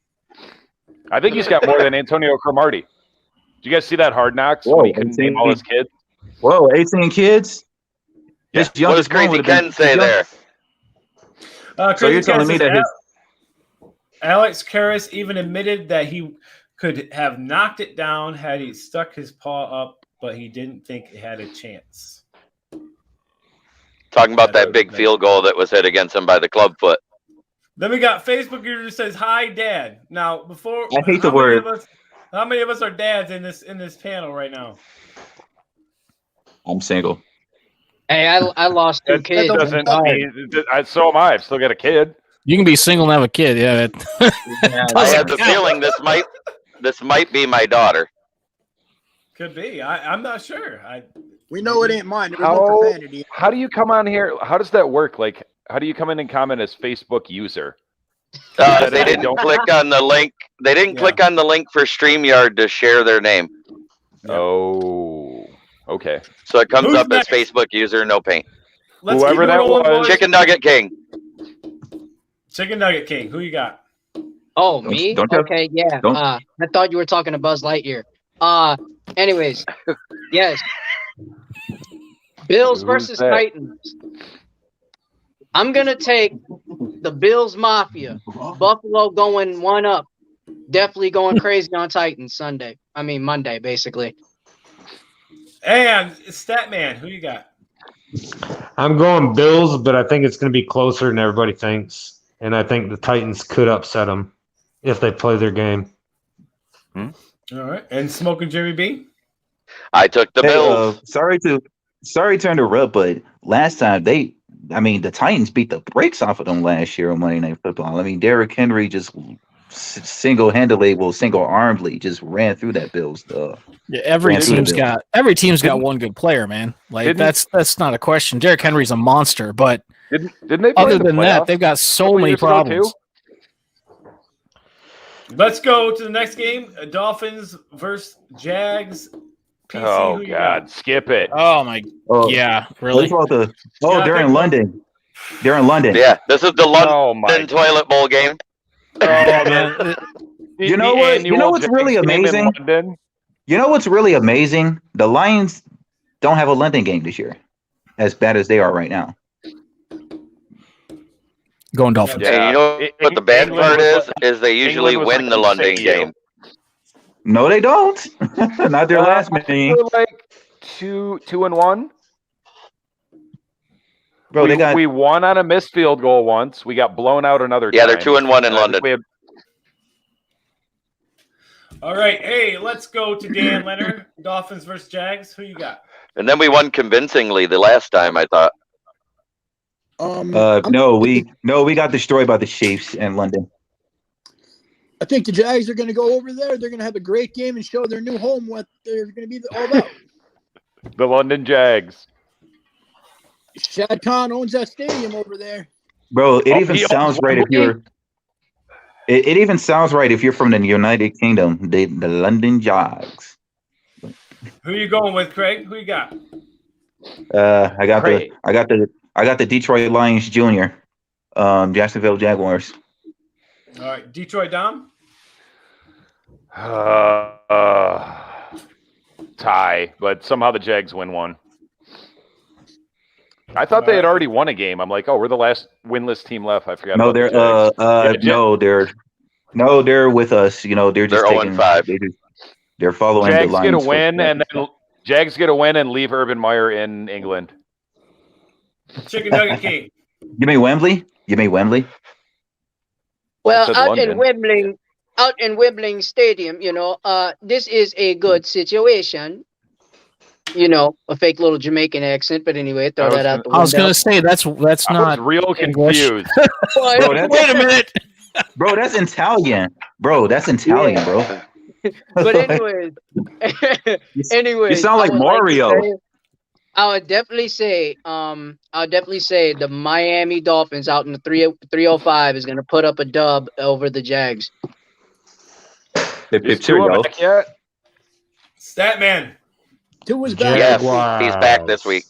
I think he's got more than Antonio Cromartie. Did you guys see that Hard Knocks when he couldn't name all his kids? Whoa, 18 kids? Yeah. His What does youngest one Crazy would've been- Ken say there? So you're telling me that Alex Karras even admitted that he could have knocked it down had he stuck his paw up, but he didn't think it had a chance. Talking about that big field goal that was hit against him by the club foot. Then we got Facebook user who says, "Hi, Dad." Now, before I hate the how many word. of us- how many of us are dads in this panel right now? I'm single. Hey, I lost 2 That kids. doesn't mean, so am I. I've still got a kid. You can be single and have a kid. Yeah. I have the feeling this might be my daughter. Could be. I'm not sure. We know it ain't mine. There's no profanity. How do you come on here? How does that work? Like, how do you come in and comment as Facebook user? They didn't click on the link. They didn't click on the link for StreamYard to share their name. Oh, okay. So it comes Who's up next? as Facebook user, no paint. Let's Whoever keep it that rolling, was. boys. Chicken Nugget King. Chicken Nugget King. Who you got? Oh, me? don't tell- Okay, yeah. don't- I thought you were talking to Buzz Lightyear. Anyways, yes. Bills Who's versus that? Titans. I'm gonna take the Bills Mafia. Buffalo going 1-up. Definitely going crazy on Titans Monday, basically. And Statman. Who you got? I'm going Bills, but I think it's going to be closer than everybody thinks. And I think the Titans could upset them if they play their game. All right. And Smoking Jimmy B? I took the Hey, Bills. sorry to interrupt, but last time the Titans beat the brakes off of them last year on Monday Night Football. I mean, Derrick Henry just single-armedly just ran through that Bills. Yeah, every Ran through the team's Bills. got one good player, man. Like Didn't- that's not a question. Derrick Henry's a monster, but Didn't they? Play other the than that, playoffs they've got a so couple many years ago, problems. too? Let's go to the next game. Dolphins versus Jags. PC, Oh who you got? God, skip it. Oh my, Oh, yeah, what really? about Yeah, they're I in think- London. They're in London. Yeah, this is the London Oh my. Toilet Bowl game. Oh man, You know what? You know what's really amazing? You know what's really amazing? The Lions don't have a London game this year, as bad as they are right now. going Dolphins. And you know what the bad England part was is they usually England was win like the London insane. game. No, they don't. Not their last meeting. We're like 2-1. Bro, they got we won on a missed field goal once. We got blown out another Yeah, time. they're 2-1 in And London. we had- All right. Hey, let's go to Dan Leonard. Dolphins versus Jags. Who you got? And then we won convincingly the last time, I thought. no, we got destroyed by the Chiefs in London. I think the Jags are going to go over there. They're going to have a great game and show their new home what they're going to be all about. the London Jags. Shad Khan owns that stadium over there. Bro, it Oh, even he sounds owns right if Wembley? you're. It even sounds right if you're from the United Kingdom. The London Jags. Who you going with, Craig? Who you got? I got Great. the Detroit Lions Jr. Jacksonville Jaguars. All right. Detroit Dom? Tie, but somehow the Jags win one. I thought they had already won a game. I'm like, oh, we're the last winless team left. I forgot. No, about the they're Jags. they're with us. You know, they're just They're taking, 0-5. They're following Jags the Lions. get a win, footsteps. and then Jags get a win and leave Urban Meyer in England. Chicken Nugget King. Give me Wembley. Well, said out in London. Wembley Stadium, this is a good situation. A fake little Jamaican accent, but anyway, throw that out the window. I was gonna say that's I was not real English. confused. Bro, that's, Wait a minute. bro, that's Italian. Bro, that's Italian, bro. But anyways, You sound like Mario. I would definitely say the Miami Dolphins out in the 305 is going to put up a dub over the Jags. Pip, Is pip, Tua cheerio. back yet? Statman. Tua's back. Yes, Jaguars. he's back this week.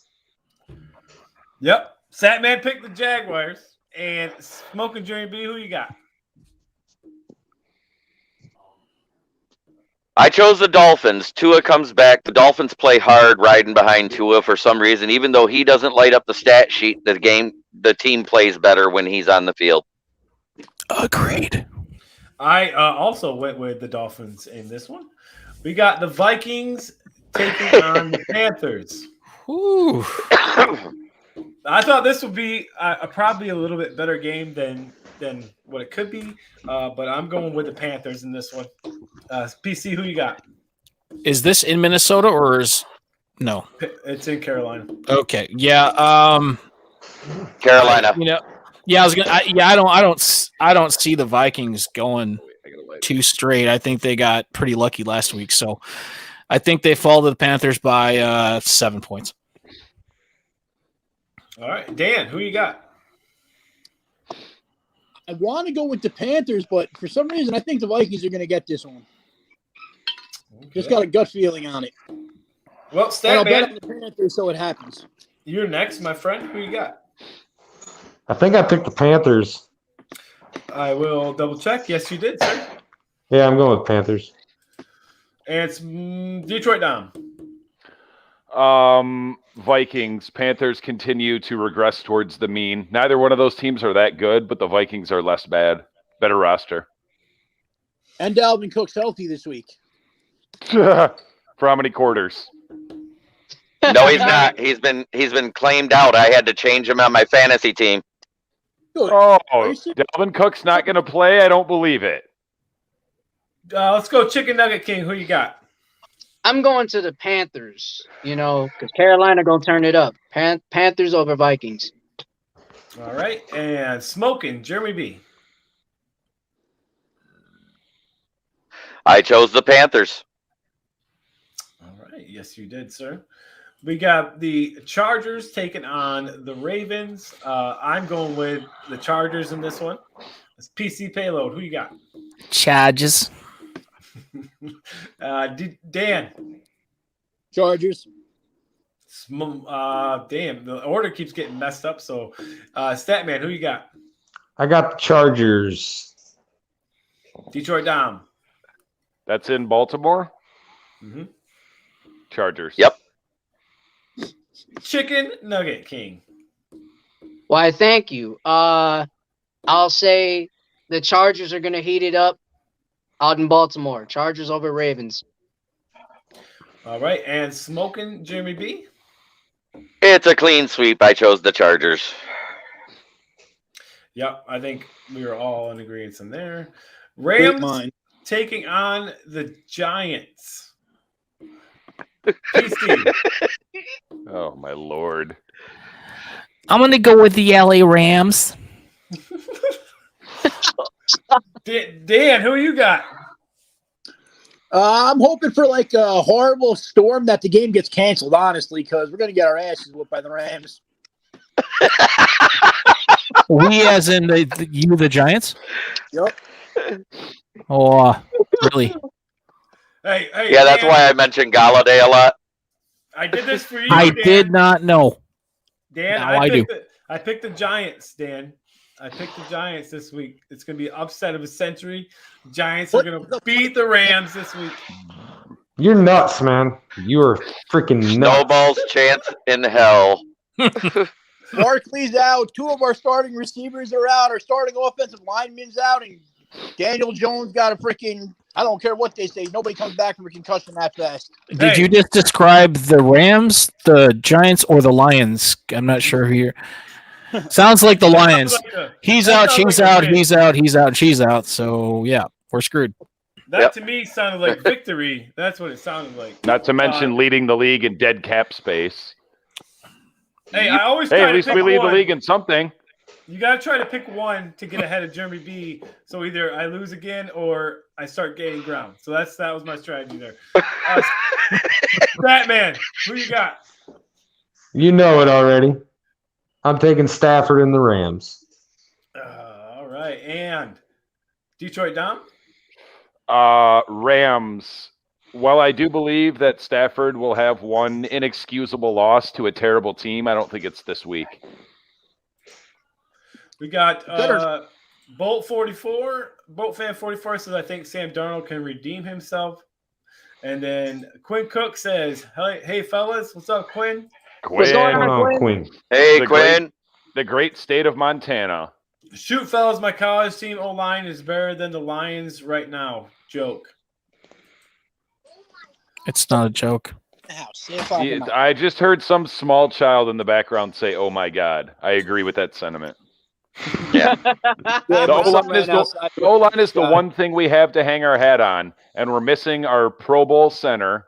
Yep. Statman picked the Jaguars. And Smoking Jerry B, who you got? I chose the Dolphins. Tua comes back. The Dolphins play hard riding behind Tua for some reason. Even though he doesn't light up the stat sheet, the team plays better when he's on the field. Agreed. I also went with the Dolphins in this one. We got the Vikings taking on the Panthers. Ooh. I thought this would be probably a little bit better game than what it could be, but I'm going with the Panthers in this one. PC, who you got? Is this in Minnesota or is no? It's in Carolina. Okay. Yeah. Carolina. Yeah. I don't see the Vikings going 2 straight. I think they got pretty lucky last week, so I think they fall to the Panthers by 7 points. All right, Dan, who you got? I want to go with the Panthers, but for some reason, I think the Vikings are going to get this one. Okay. Just got a gut feeling on it. Well, And I'll bet Statman, on the Panthers so it happens. you're next, my friend. Who you got? I think I picked the Panthers. I will double check. Yes, you did, sir. Yeah, I'm going with Panthers. And it's Detroit Dom. Vikings. Panthers continue to regress towards the mean. Neither one of those teams are that good, but the Vikings are less bad. Better roster. And Dalvin Cook's healthy this week. For how many quarters? No, he's not. He's been claimed out. I had to change him on my fantasy team. Good. Oh, you serious? Dalvin Cook's not going to play? I don't believe it. Let's go Chicken Nugget King. Who you got? I'm going to the Panthers, because Carolina going to turn it up. Panthers over Vikings. All right. And Smoking, Jeremy B. I chose the Panthers. All right. Yes, you did, sir. We got the Chargers taking on the Ravens. I'm going with the Chargers in this one. It's PC Payload. Who you got? Charges. Dan. Chargers. Damn, the order keeps getting messed up. So, Statman, who you got? I got the Chargers. Detroit Dom. That's in Baltimore? Mm-hmm. Chargers. Yep. Chicken Nugget King. Why, thank you. I'll say the Chargers are going to heat it up out in Baltimore. Chargers over Ravens. All right. And Smoking, Jeremy B. It's a clean sweep. I chose the Chargers. Yep. I think we were all in agreement in there. Great Rams mind. taking on the Giants. PC. Oh, my Lord. I'm going to go with the LA Rams. Dan, who you got? I'm hoping for like a horrible storm that the game gets canceled, honestly, because we're going to get our asses whooped by the Rams. We as in the Giants? Yep. Oh, really? Hey, Yeah, that's Dan, why I mentioned Galladay a lot. I did this for you. I Dan. did not know. Dan, Now I do. I picked the Giants, Dan. I picked the Giants this week. It's going to be an upset of a century. Giants are going to beat the Rams this week. You're nuts, man. You are freaking nuts. Snowball's chance in hell. Barkley's out. 2 of our starting receivers are out. Our starting offensive lineman's out. And Daniel Jones got a freaking, I don't care what they say. Nobody comes back from a concussion that fast. Did you just describe the Rams, the Giants, or the Lions? I'm not sure who you're. Sounds like the Lions. He's out, she's out, he's out, he's out, she's out. So, yeah, we're screwed. That to me sounded like victory. That's what it sounded like. Not to mention leading the league in dead cap space. Hey, I always Hey, try at to least pick we lead one. the league in something. You got to try to pick one to get ahead of Jeremy B. So either I lose again or I start gaining ground. So that was my strategy there. Batman, who you got? You know it already. I'm taking Stafford and the Rams. All right. And Detroit Dom? Rams. While I do believe that Stafford will have one inexcusable loss to a terrible team, I don't think it's this week. We got Bolt 44, Bolt fan 44 says I think Sam Darnold can redeem himself. And then Quinn Cook says, "Hey fellas, what's up, Quinn? What's going Quinn, on, Quinn. Hey, Quinn. the great state of Montana. Shoot, fellas, my college team O-line is better than the Lions right now. Joke. It's not a joke. I just heard some small child in the background say, "Oh my God." I agree with that sentiment. Yeah. The O-line is the one thing we have to hang our hat on, and we're missing our Pro Bowl center.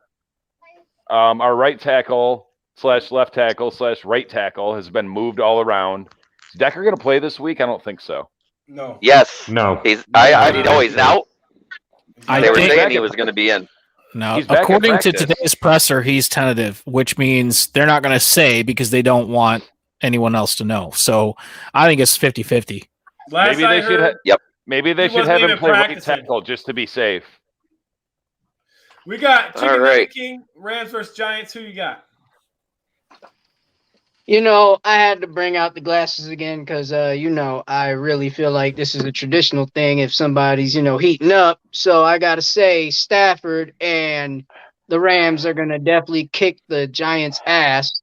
Our right tackle / left tackle / right tackle has been moved all around. Is Decker going to play this week? I don't think so. No. Yes. No. I know he's out. They were think- saying he was going to be in. No, He's back at according to practice. today's presser, he's tentative, which means they're not going to say because they don't want anyone else to know. So I think it's 50-50. Last Maybe I they should. heard, Maybe they he should wasn't have him even play right practicing. tackle just to be safe. we got Chicken All Nugget right. King, Rams versus Giants. Who you got? You know, I had to bring out the glasses again because, you know, I really feel like this is a traditional thing if somebody's, you know, heating up. So I got to say Stafford and the Rams are going to definitely kick the Giants' ass.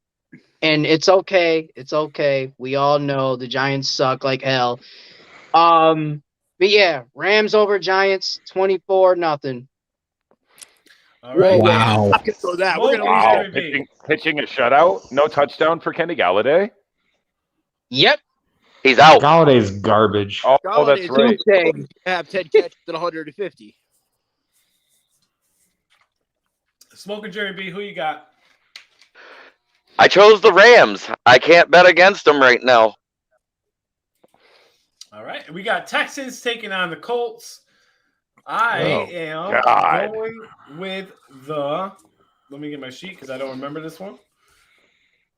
And it's okay. It's okay. We all know the Giants suck like hell. But yeah, Rams over Giants, 24-0. All right. Wow. I can throw that. We're Smoking gonna lose Wow, Jerry B. pitching a shutout, no touchdown for Kenny Galladay. Yep. He's out. Galladay's garbage. Oh, Galladay that's right. Tuesday. have 10 catches at 150. Smoking Jerry B. Who you got? I chose the Rams. I can't bet against them right now. All right. We got Texans taking on the Colts. I am God. going with the. Let me get my sheet because I don't remember this one.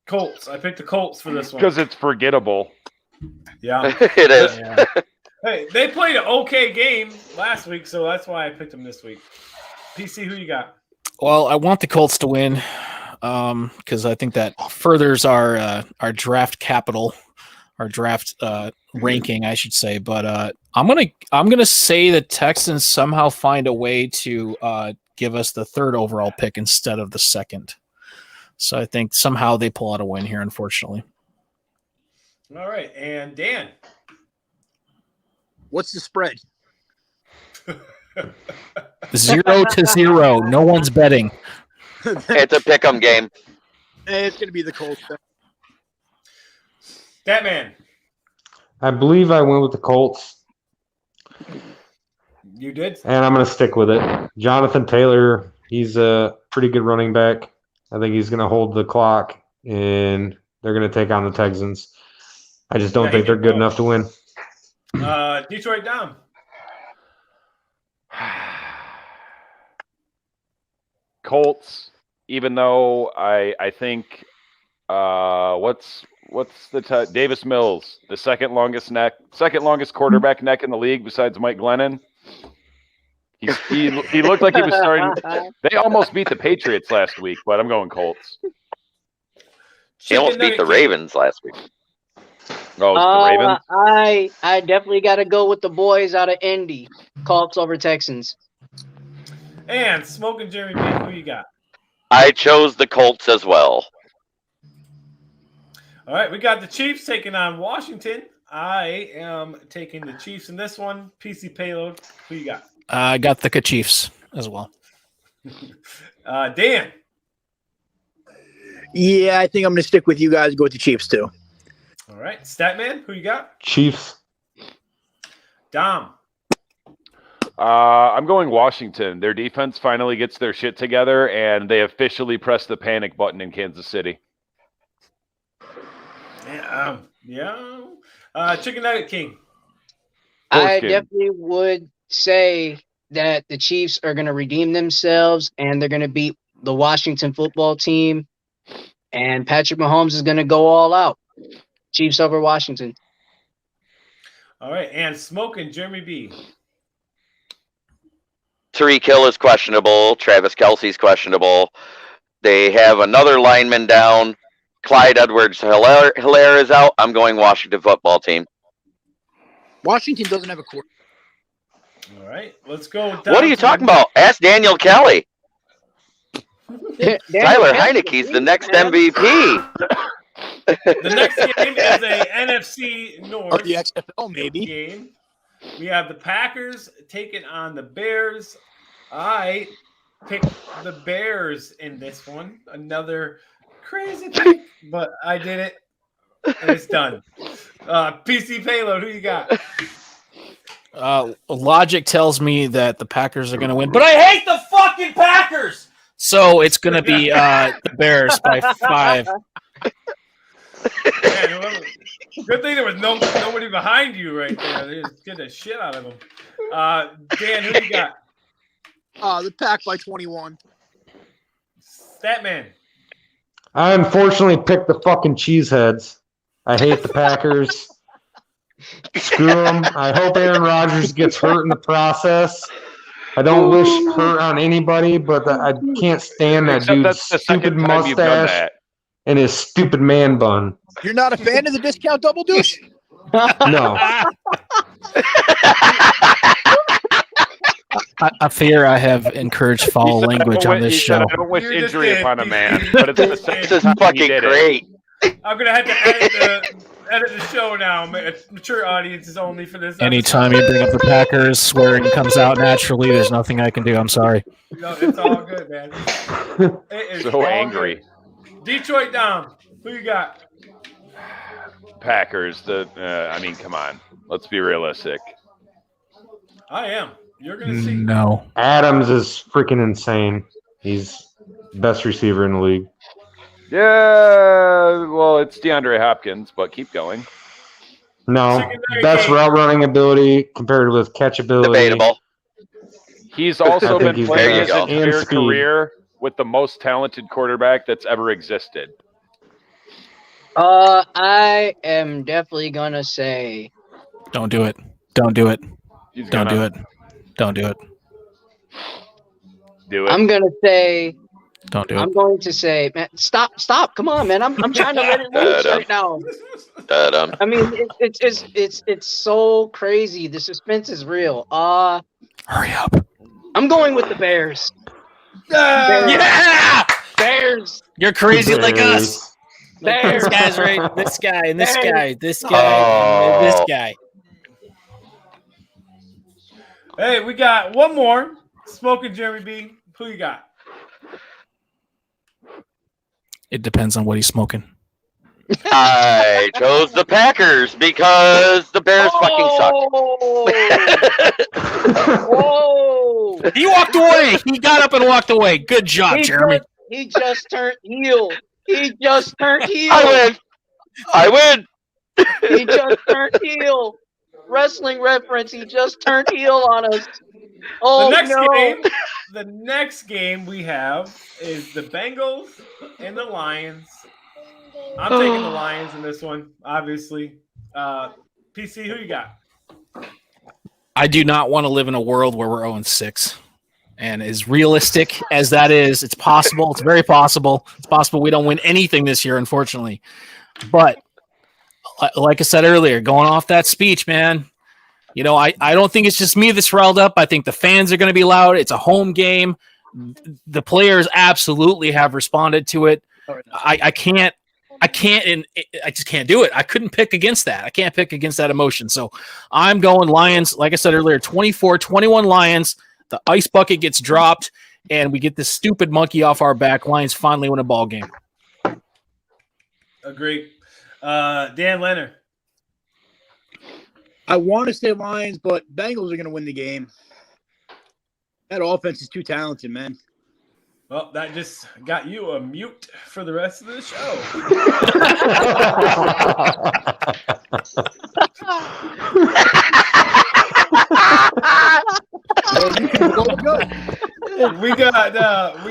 Colts. I picked the Colts for this one. Because it's forgettable. Yeah. It is. Yeah. Hey, they played an okay game last week, so that's why I picked them this week. PC, who you got? Well, I want the Colts to win because I think that furthers our draft capital, our draft ranking, I should say. But I'm gonna say the Texans somehow find a way to give us the third overall pick instead of the second. So I think somehow they pull out a win here, unfortunately. All right, and Dan. What's the spread? 0-0. No one's betting. It's a pick'em game. It's going to be the Colts. Batman. I believe I went with the Colts, You did? and I'm going to stick with it. Jonathan Taylor, he's a pretty good running back. I think he's going to hold the clock, and they're going to take on the Texans. I just don't Yeah, think he they're did good well. enough to win. Detroit down. Colts, even though I think what's the Davis Mills, the second longest quarterback neck in the league besides Mike Glennon. He looked like he was starting. They almost beat the Patriots last week, but I'm going Colts. He almost beat the Ravens last week. Oh, it's the Ravens. I definitely got to go with the boys out of Indy. Colts over Texans. And Smoking Jeremy B, who you got? I chose the Colts as well. All right, we got the Chiefs taking on Washington. I am taking the Chiefs in this one. PC Payload, who you got? I got the Chiefs as well. Dan. Yeah, I think I'm going to stick with you guys. Go with the Chiefs too. All right, Statman, who you got? Chiefs. Dom. I'm going Washington. Their defense finally gets their shit together, and they officially press the panic button in Kansas City. Chicken Nugget King. I Foreskin. definitely would say that the Chiefs are going to redeem themselves and they're going to beat the Washington football team. And Patrick Mahomes is going to go all out. Chiefs over Washington. All right, and Smoking Jeremy B. Tyreek Hill is questionable. Travis Kelce's questionable. They have another lineman down. Clyde Edwards-Helaire is out. I'm going Washington football team. Washington doesn't have a quarterback. All right, let's go. Down What are you talking about? Ask Daniel Kelly. Tyler Heineke's the next MVP. The next game is a NFC North Or the XFL, maybe. game. We have the Packers taking on the Bears. I picked the Bears in this one. Another crazy pick, but I did it, and it's done. PC Payload, who you got? Logic tells me that the Packers are going to win, but I hate the fucking Packers. So it's going to be the Bears by 5. Man, good thing there was nobody behind you right there. They just get the shit out of them. Dan, who you got? The Pack by 21. Statman. I unfortunately picked the fucking cheeseheads. I hate the Packers. Screw them. I hope Aaron Rodgers gets hurt in the process. I don't wish hurt on anybody, but I can't stand that Except dude's that's the stupid second time you've done mustache that. and his stupid man bun. You're not a fan of the discount double douche? No. I fear I have encouraged foul He said, language on this he said, show. I don't wish You just injury did. upon a man, but it's the This second This is time he fucking did it. great. I'm gonna have to edit the show now. Mature audiences only for this. Anytime you bring up the Packers, swearing comes out naturally. There's nothing I can do. I'm sorry. No, it's all good, man. It is So all angry. good. Detroit Dom, who you got? Packers. I mean, come on. Let's be realistic. I am. You're gonna see. No. Adams is freaking insane. He's best receiver in the league. Yeah, well, it's DeAndre Hopkins, but keep going. No, Secondary best game. route running ability compared with catchability. Debatable. He's also I think been he's playing there his you go. entire And speed. career with the most talented quarterback that's ever existed. I am definitely gonna say Don't do it. Don't do it. He's Don't gonna do it. Don't do it. do it. I'm gonna say Don't do it. I'm going to say, man, stop, come on, man. I'm trying to let it loose right now. I mean, it's so crazy. The suspense is real. Hurry up. I'm going with the Bears. Yeah! Bears. You're crazy like us. Like Bears. this guy's right. This guy and this Bears. guy. This guy and this guy. Hey, we got one more. Smoking Jeremy B. Who you got? It depends on what he's smoking. I chose the Packers because the Bears fucking suck. Whoa! He walked away. He got up and walked away. Good job, Jeremy. He just turned heel. He just turned heel. I win. He just turned heel. Wrestling reference. He just turned heel on us. Oh The next game we have is the Bengals and the Lions. I'm taking the Lions in this one, obviously. PC, who you got? I do not want to live in a world where we're 0-6. And as realistic as that is, it's possible. It's very possible. It's possible we don't win anything this year, unfortunately. But like I said earlier, going off that speech, man, you know, I don't think it's just me that's riled up. I think the fans are going to be loud. It's a home game. The players absolutely have responded to it. I just can't do it. I couldn't pick against that. I can't pick against that emotion. So I'm going Lions. Like I said earlier, 24-21 Lions. The ice bucket gets dropped, and we get this stupid monkey off our back. Lions finally win a ball game. Agree. Dan Leonard. I want to say Lions, but Bengals are going to win the game. That offense is too talented, man. Well, that just got you a mute for the rest of the show.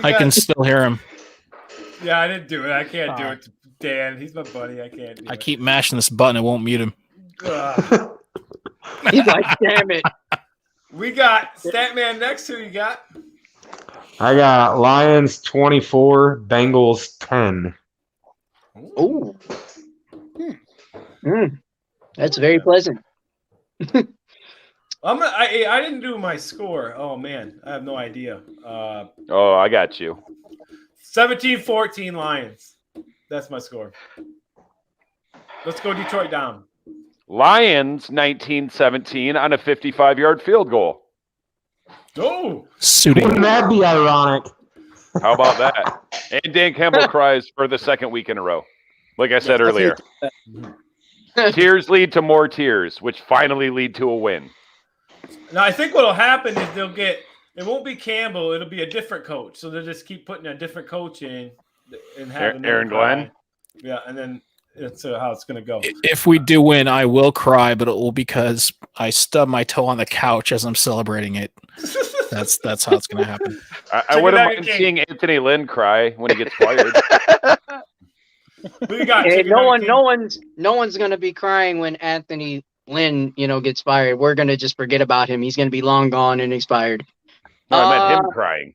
I can still hear him. Yeah, I didn't do it. I can't do it to Dan. He's my buddy. I can't do it. I keep mashing this button. It won't mute him. Ugh. He's like, damn it. We got Statman next. Who you got? I got Lions 24, Bengals 10. Ooh. That's very pleasant. I didn't do my score. Oh man, I have no idea. Oh, I got you. 17-14 Lions. That's my score. Let's go Detroit down. Lions 19-17 on a 55-yard field goal. Oh, Suiting. Wouldn't that be ironic? How about that? And Dan Campbell cries for the second week in a row. Like I said earlier. Tears lead to more tears, which finally lead to a win. now I think what'll happen is it won't be Campbell, it'll be a different coach. So they'll just keep putting a different coach in and have Aaron Glenn. Yeah, and then it's how it's gonna go. If we do win, I will cry, but it will because I stubbed my toe on the couch as I'm celebrating it. That's how it's gonna happen. I wouldn't mind seeing Anthony Lynn cry when he gets fired. We got Hey, no one's gonna be crying when Anthony Lynn, gets fired. We're gonna just forget about him. He's gonna be long gone and expired. No, I meant him crying.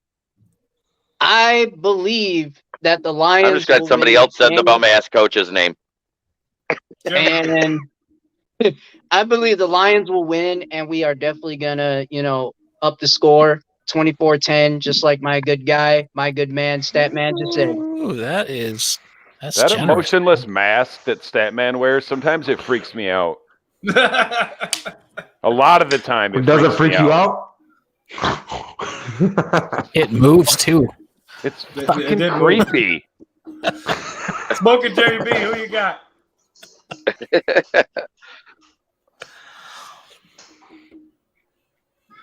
I believe that the Lions. I'm just glad somebody else said the bum ass coach's name. And I believe the Lions will win, and we are definitely gonna, up the score 24-10, just like my good guy, my good man, Statman just said. Ooh, that's That generous. emotionless mask that Statman wears, sometimes it freaks me out. A lot of the time. Does it freak you out? It moves too. It's It fucking did move. creepy. Smoking Jerry B, who you got?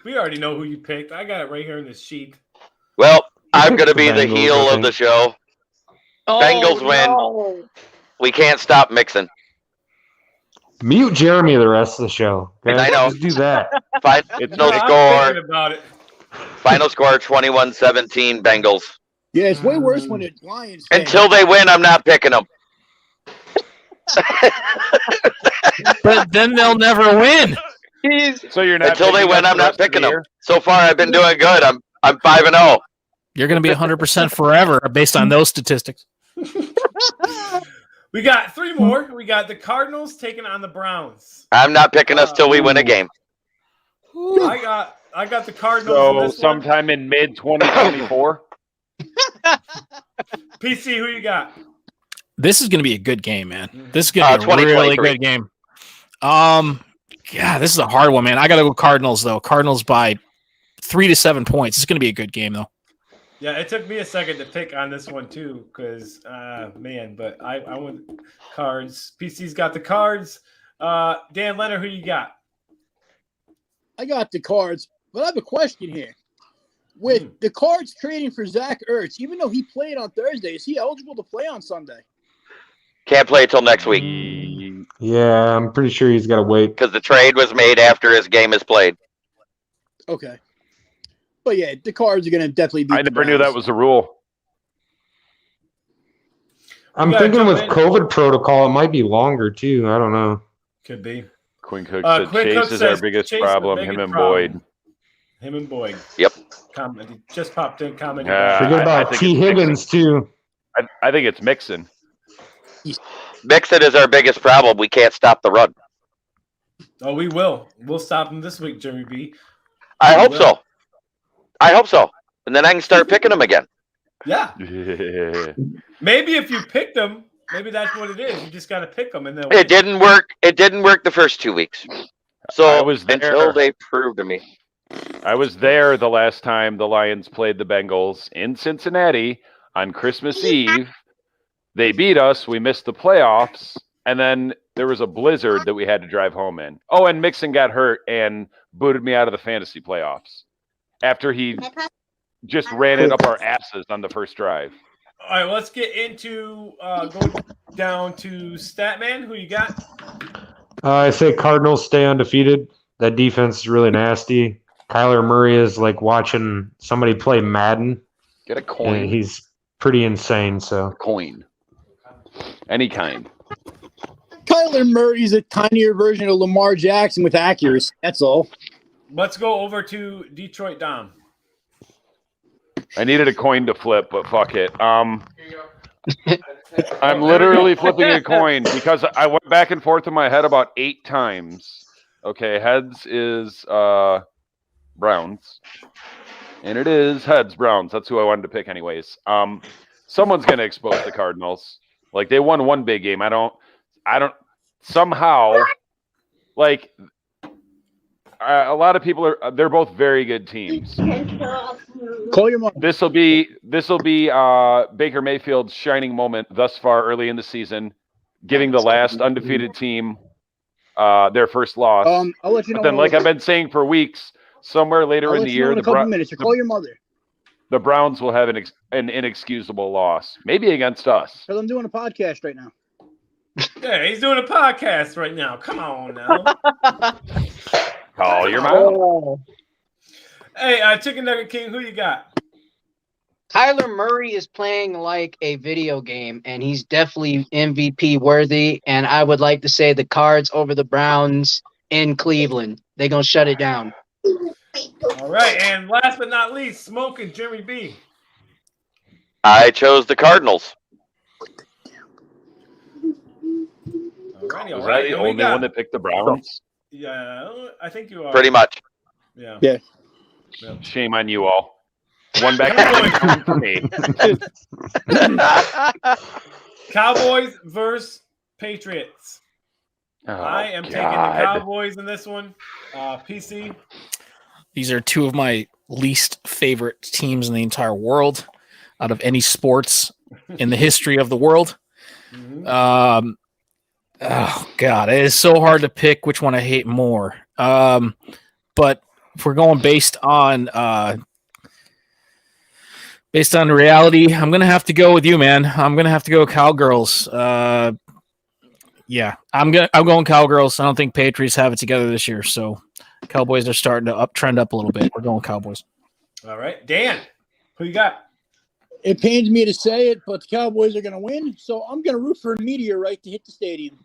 We already know who you picked. I got it right here in this sheet. Well, I'm going to be the Bengals, heel I of think. the show. Bengals win. We can't stop mixing. Mute Jeremy the rest of the show. Okay? I know. Just do that. It's Final I'm score. thinking about it. Final score 21-17 Bengals. Yeah, it's way worse when it's Lions. fans. Until they win, I'm not picking them. But then they'll never win. So you're not Until they picking win, us I'm the not rest of the picking them. year? So far, I've been doing good. I'm 5-0. You're going to be 100% forever based on those statistics. We got three more. We got the Cardinals taking on the Browns. I'm not picking us till we win a game. I got the Cardinals. in So this one. sometime in mid 2024. PC, who you got? This is going to be a good game, man. This is going to be a really 2023. good game. Yeah, this is a hard one, man. I got to go Cardinals though. Cardinals by 3 to 7 points. It's going to be a good game though. Yeah, it took me a second to pick on this one too, because but I went Cards. PC's got the Cards. Dan Leonard, who you got? I got the Cards, but I have a question here. With the Cards trading for Zach Ertz, even though he played on Thursday, is he eligible to play on Sunday? Can't play till next week Yeah, I'm pretty sure he's got to wait. because the trade was made after his game is played. Okay. But yeah, the Cards are going to definitely beat I the never knew that Browns. was a rule. I'm gotta thinking jump with in. COVID protocol, it might be longer too. I don't know. Could be Quinn Cook Uh, said Quinn Chase Cook is says our biggest Chase is the problem. biggest Him and problem. Boyd. him and Boyd. Yep. Comedy just popped in. Comedy. Yeah. Forget I about think T. it's Higgins too. I think it's Mixon. Mixon is our biggest problem. We can't stop the run. Oh, we will. We'll stop him this week, Jeremy B. I We hope will. so. I hope so. And then I can start picking them again. Yeah. Yeah. Maybe if you picked them, maybe that's what it is. You just got to pick them, and then It didn't work. It didn't work the first 2 weeks. So I was there. until they proved to me. I was there the last time the Lions played the Bengals in Cincinnati on Christmas Eve. They beat us. We missed the playoffs. And then there was a blizzard that we had to drive home in. Oh, and Mixon got hurt and booted me out of the fantasy playoffs after he just ran it up our asses on the first drive. All right, let's get into going down to Statman. Who you got? I say Cardinals stay undefeated. That defense is really nasty. Kyler Murray is like watching somebody play Madden, Get a and coin. he's pretty insane. So Coin. Any kind. Kyler Murray's a tinier version of Lamar Jackson with accuracy. That's all. Let's go over to Detroit Dom. I needed a coin to flip, but fuck it. I'm literally flipping a coin because I went back and forth in my head about 8 times. Okay, heads is Browns. And it is heads Browns. That's who I wanted to pick anyways. Someone's going to expose the Cardinals. Like, they won one big game. I don't somehow, like, a lot of people they're both very good teams. Call your mom. This will be Baker Mayfield's shining moment thus far early in the season, giving the last undefeated team their first loss. I'll let you know. But then, like I've been saying for weeks, somewhere later in the year, in a couple minutes. Call your mother. The Browns will have an inexcusable loss, maybe against us. Because I'm doing a podcast right now. Yeah, he's doing a podcast right now. Come on now. Call your mom. Hey, Chicken Nugget King, who you got? Kyler Murray is playing like a video game, and he's definitely MVP worthy. And I would like to say the Cards over the Browns in Cleveland. They're going to shut it down. All right, and last but not least, Smoking Jimmy B. I chose the Cardinals. Alrighty, Was I the only one that picked the Browns? Yeah, I think you are. Pretty much. Yeah. Yeah. Shame on you all. One back for me. Cowboys versus Patriots. Oh, I am taking the Cowboys in this one. PC. These are two of my least favorite teams in the entire world, out of any sports in the history of the world. Mm-hmm. Oh God, it is so hard to pick which one I hate more. But if we're going based on reality, I'm gonna have to go with you, man. I'm gonna have to go Cowgirls. Yeah, I'm going Cowgirls. I don't think Patriots have it together this year, so Cowboys are starting to trend up a little bit. We're going Cowboys. All right, Dan, who you got? It pains me to say it, but the Cowboys are going to win, so I'm going to root for a meteorite to hit the stadium.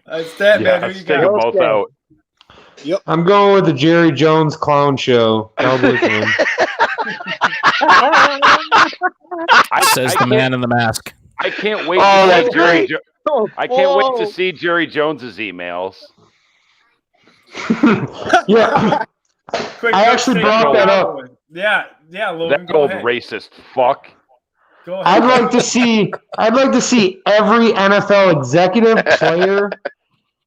That's that, man. Who you Let's take them got? both out. Yep. I'm going with the Jerry Jones clown show. Cowboys win. Says the man in the mask. I can't wait. Oh, that's great. I can't wait to see Jerry Jones's emails. Yeah. Quick, I actually brought that up. Yeah, Logan. That Go old ahead. racist fuck. Go ahead. I'd like to see every NFL executive, player,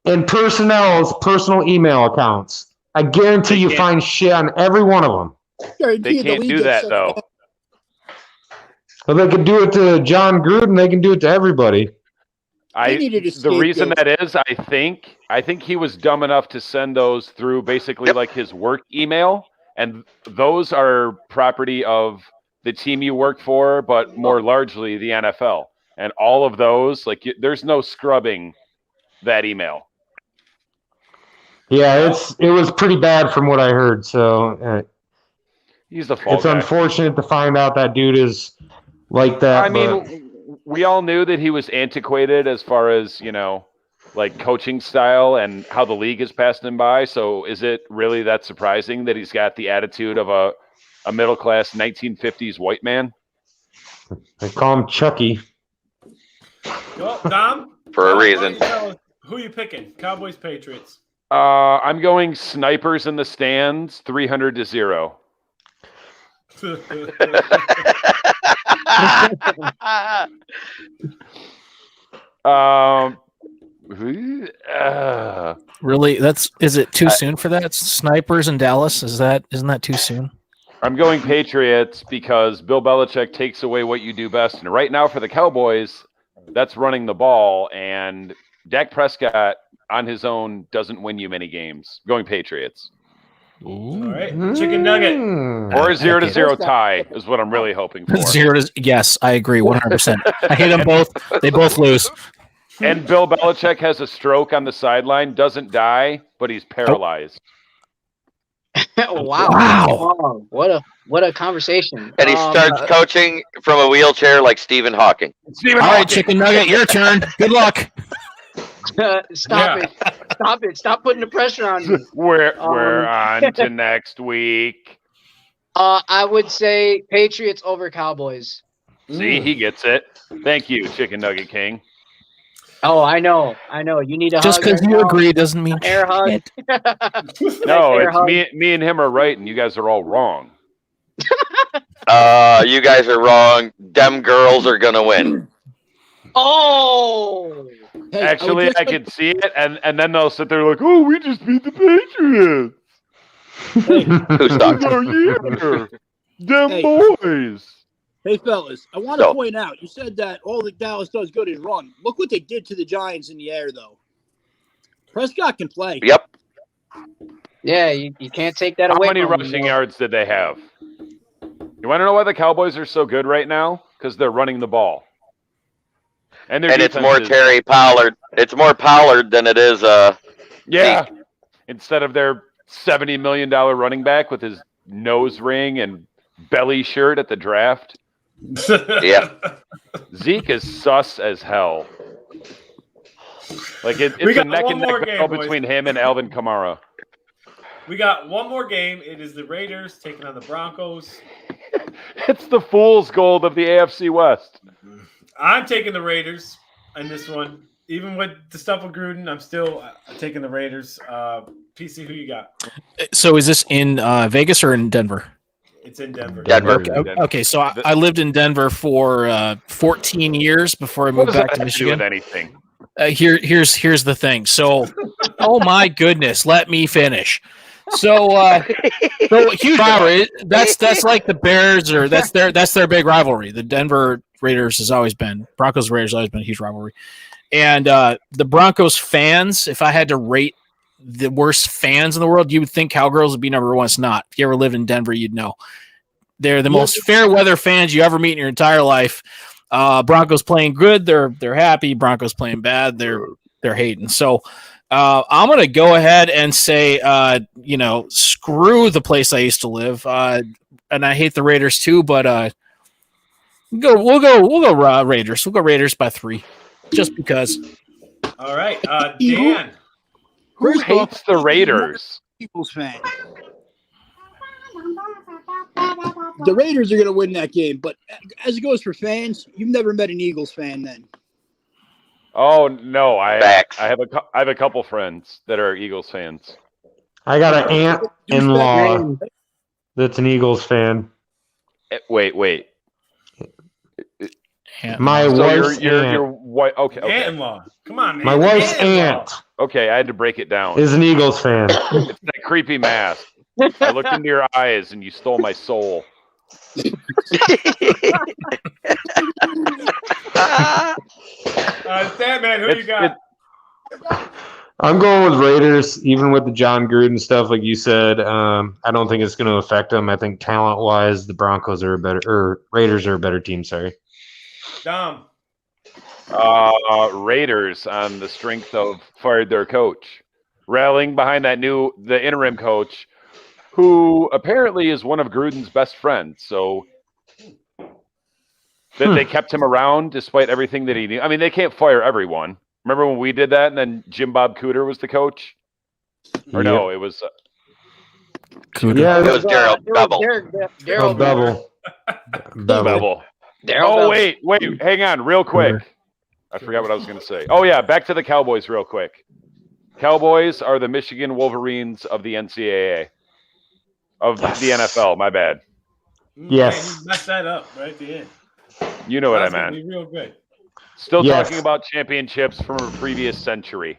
and personnel's personal email accounts. I guarantee you find shit on every one of them. They can't do that though. Well, they could do it to John Gruden. They can do it to everybody. The reason that is, I think he was dumb enough to send those through basically like his work email, and those are property of the team you work for, but more largely the NFL. And all of those, like, there's no scrubbing that email. Yeah, it was pretty bad from what I heard. So He's the fall it's guy. unfortunate to find out that dude is like that. I mean, we all knew that he was antiquated as far as, like coaching style and how the league has passed him by. So is it really that surprising that he's got the attitude of a middle-class 1950s white man? They call him Chucky. Go, Dom. For a reason. Who you picking? Cowboys, Patriots. I'm going snipers in the stands, 300-0. Really? Is it too soon for that? Snipers in Dallas? Isn't that too soon? I'm going Patriots because Bill Belichick takes away what you do best. And right now for the Cowboys, that's running the ball. And Dak Prescott on his own doesn't win you many games. Going Patriots. All right. Chicken nugget. Or a 0-0 tie is what I'm really hoping for. Yes, I agree 100%. I hate them both. They both lose. And Bill Belichick has a stroke on the sideline, doesn't die, but he's paralyzed. Wow. What a conversation. And he starts coaching from a wheelchair like Stephen Hawking. All right, Chicken Nugget, your turn. Good luck. Stop it. Stop it. Stop putting the pressure on me. We're on to next week. I would say Patriots over Cowboys. See, he gets it. Thank you, Chicken Nugget King. Oh, I know. You need a Just hug. because right you now. agree doesn't mean Air hug. shit. No, air it's hug. me and him are right, and you guys are all wrong. You guys are wrong. Them girls are gonna win. Oh. Hey, Actually, would I just can see it, and then they'll sit there like, "Oh, we just beat the Patrioents. Who sucks? Oh yeah, them Hey. boys." Hey, fellas, I want to point out, you said that all that Dallas does good is run. Look what they did to the Giants in the air, though. Prescott can play. Yep. Yeah, you can't take that How away many from rushing them. yards did they have? You want to know why the Cowboys are so good right now? Because they're running the ball, and their And it's defense more is- Terry Pollard. It's more Pollard than it is Yeah. Instead of their $70 million running back with his nose ring and belly shirt at the draft, Yeah. Zeke is sus as hell. Like We it's a got neck one and more neck game, battle boys. between him and Alvin Kamara. We got one more game. It is the Raiders taking on the Broncos. It's the fool's gold of the AFC West. I'm taking the Raiders in this one. Even with the stuff with Gruden, I'm still taking the Raiders. PC, who you got? So is this in Vegas or in Denver? It's in Denver. Denver. Okay, so I lived in Denver for 14 years before I What moved does back that to have to do with Michigan. anything? Here's the thing. So, oh my goodness, let me finish. So huge rivalry. That's like the Bears, or that's their big rivalry. The Denver Raiders has always been Broncos Raiders has always been a huge rivalry, and the Broncos fans. If I had to rate the worst fans in the world, you would think Cowgirls would be number one. It's not. If you ever lived in Denver, you'd know. They're the most fair weather fans you ever meet in your entire life. Broncos playing good, they're happy. Broncos playing bad, they're hating. So I'm gonna go ahead and say, screw the place I used to live, and I hate the Raiders too. But we'll go Raiders. We'll go Raiders by 3, just because. All right, Dan. Who First off, hates the Raiders? Eagles fan. The Raiders are going to win that game, but as it goes for fans, you've never met an Eagles fan then. Oh no, I Facts. have a couple friends that are Eagles fans. I got an aunt-in-law Man, that's an Eagles fan. Wait. My So wife's your aunt. wife. Okay. Aunt-in-law. Come on, man. My wife's Aunt-in-law. aunt Okay, I had to break it down. is an Eagles fan. It's that creepy mask. I looked into your eyes and you stole my soul. Sandman, who you got? I'm going with Raiders, even with the John Gruden stuff, like you said. I don't think it's going to affect them. I think talent-wise, the Broncos are Raiders are a better team. Sorry. Dom. Raiders on the strength of fired their coach, rallying behind the interim coach, who apparently is one of Gruden's best friends. So they kept him around despite everything that he knew. I mean, they can't fire everyone. Remember when we did that, and then Jim Bob Cooter was the coach? Or no, it was Cooter. Yeah, It was Daryl Bevel. Oh, Bevel. Bevel. Daryl Oh, Bevel. wait, hang on, real quick. I forgot what I was going to say. Oh yeah, back to the Cowboys, real quick. Cowboys are the Michigan Wolverines of the NCAA, of the NFL. My bad. Yes. Man, you messed that up right at the end. You know what I That's gonna meant. be real good. Still Yes. talking about championships from a previous century.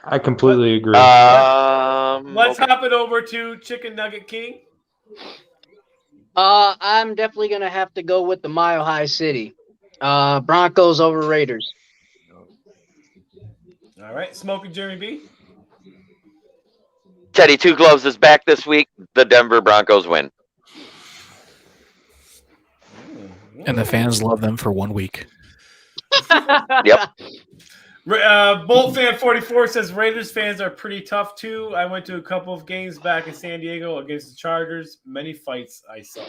I completely agree. Let's hop it over to Chicken Nugget King. I'm definitely gonna have to go with the Mile High City. Broncos over Raiders. All right, Smoking Jeremy B. Teddy Two Gloves is back this week. The Denver Broncos win. And the fans love them for 1 week. Yep. Bolt Fan 44 says Raiders fans are pretty tough too. I went to a couple of games back in San Diego against the Chargers. Many fights I saw.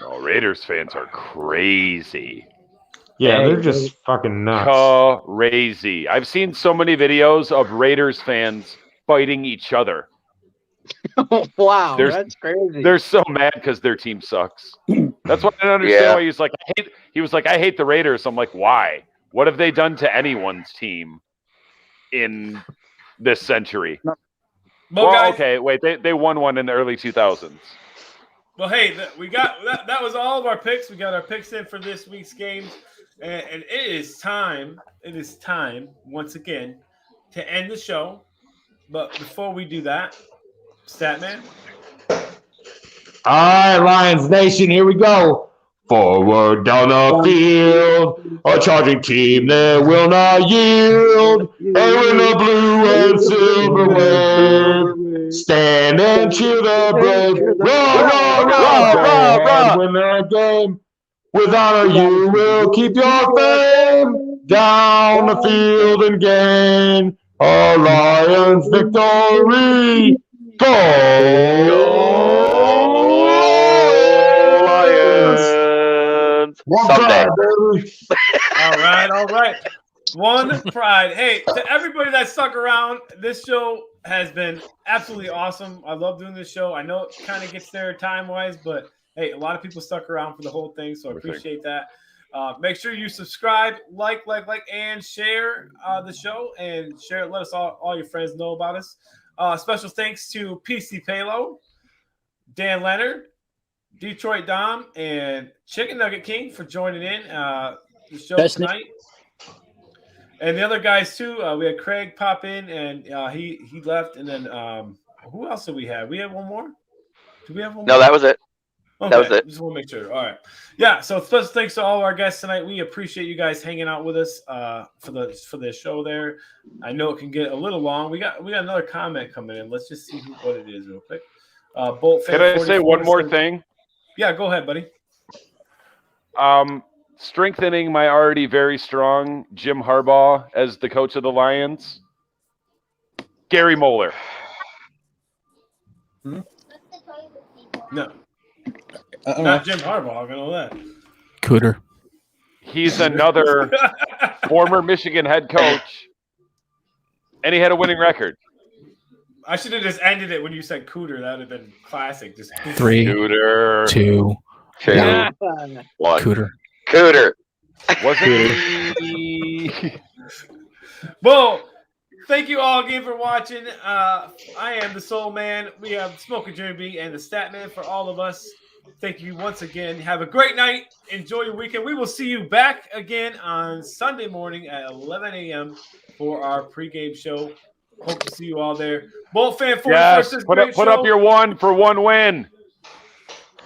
No, Raiders fans are crazy. Yeah, they're just fucking nuts. Crazy. I've seen so many videos of Raiders fans fighting each other. Wow, They're- that's crazy. They're so mad because their team sucks. That's why I don't understand Yeah. why he was like, I hate the Raiders. I'm like, why? What have they done to anyone's team in this century? Well, guys, okay, wait, they won one in the early 2000s. well, hey, we got that was all of our picks. We got our picks in for this week's games, and it is time. It is time once again to end the show. But before we do that, Statman. All right, Lions Nation, here we go. Forward down the field, a charging team that will not yield. And when the blue and silver wave, stand and cheer the brave. Rah, rah, rah, rah, and win the game. With honor, you will keep your fame. Down the field and gain a Lions victory. Lions! Someday. All right. One pride. Hey, to everybody that stuck around, this show has been absolutely awesome. I love doing this show. I know it kind of gets there time-wise, but hey, a lot of people stuck around for the whole thing, so I appreciate that. Make sure you subscribe, like, and share the show, and share it. Let us all your friends know about us. Special thanks to PC Payload, Dan Leonard, Detroit Dom, and Chicken Nugget King for joining in the show tonight. And the other guys too. We had Craig pop in, and he left. And then who else did we have? We have one more. Do we have one more? No, that was it. Okay. That was it. Just want to make sure. All right. Yeah. So special thanks to all of our guests tonight. We appreciate you guys hanging out with us for the show there. I know it can get a little long. We got another comment coming in. Let's just see what it is real quick. Bolt fan. Can I say one more thing? Yeah, go ahead, buddy. Strengthening my already very strong Jim Harbaugh as the coach of the Lions. Gary Moeller. No. Not Jim Harbaugh, I know that. Cooter. He's another former Michigan head coach, and he had a winning record. I should have just ended it when you said Cooter. That would have been classic. Just 3, Cooter. 2, 1. One. Cooter. Cooter. Wasn't he? Well, thank you all again for watching. I am the Soul Man. We have Smoking Jerry B and the Stat Man for all of us. Thank you once again. Have a great night. Enjoy your weekend. We will see you back again on Sunday morning at 11 a.m. for our pregame show. Hope to see you all there. Bolt Fan 41st Yes, is put great up show. your one for one win.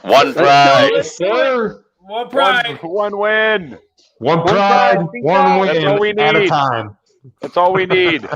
One pride. Yes, sir. One pride. One win. One pride, one That's all we win at a need. time. That's all we need.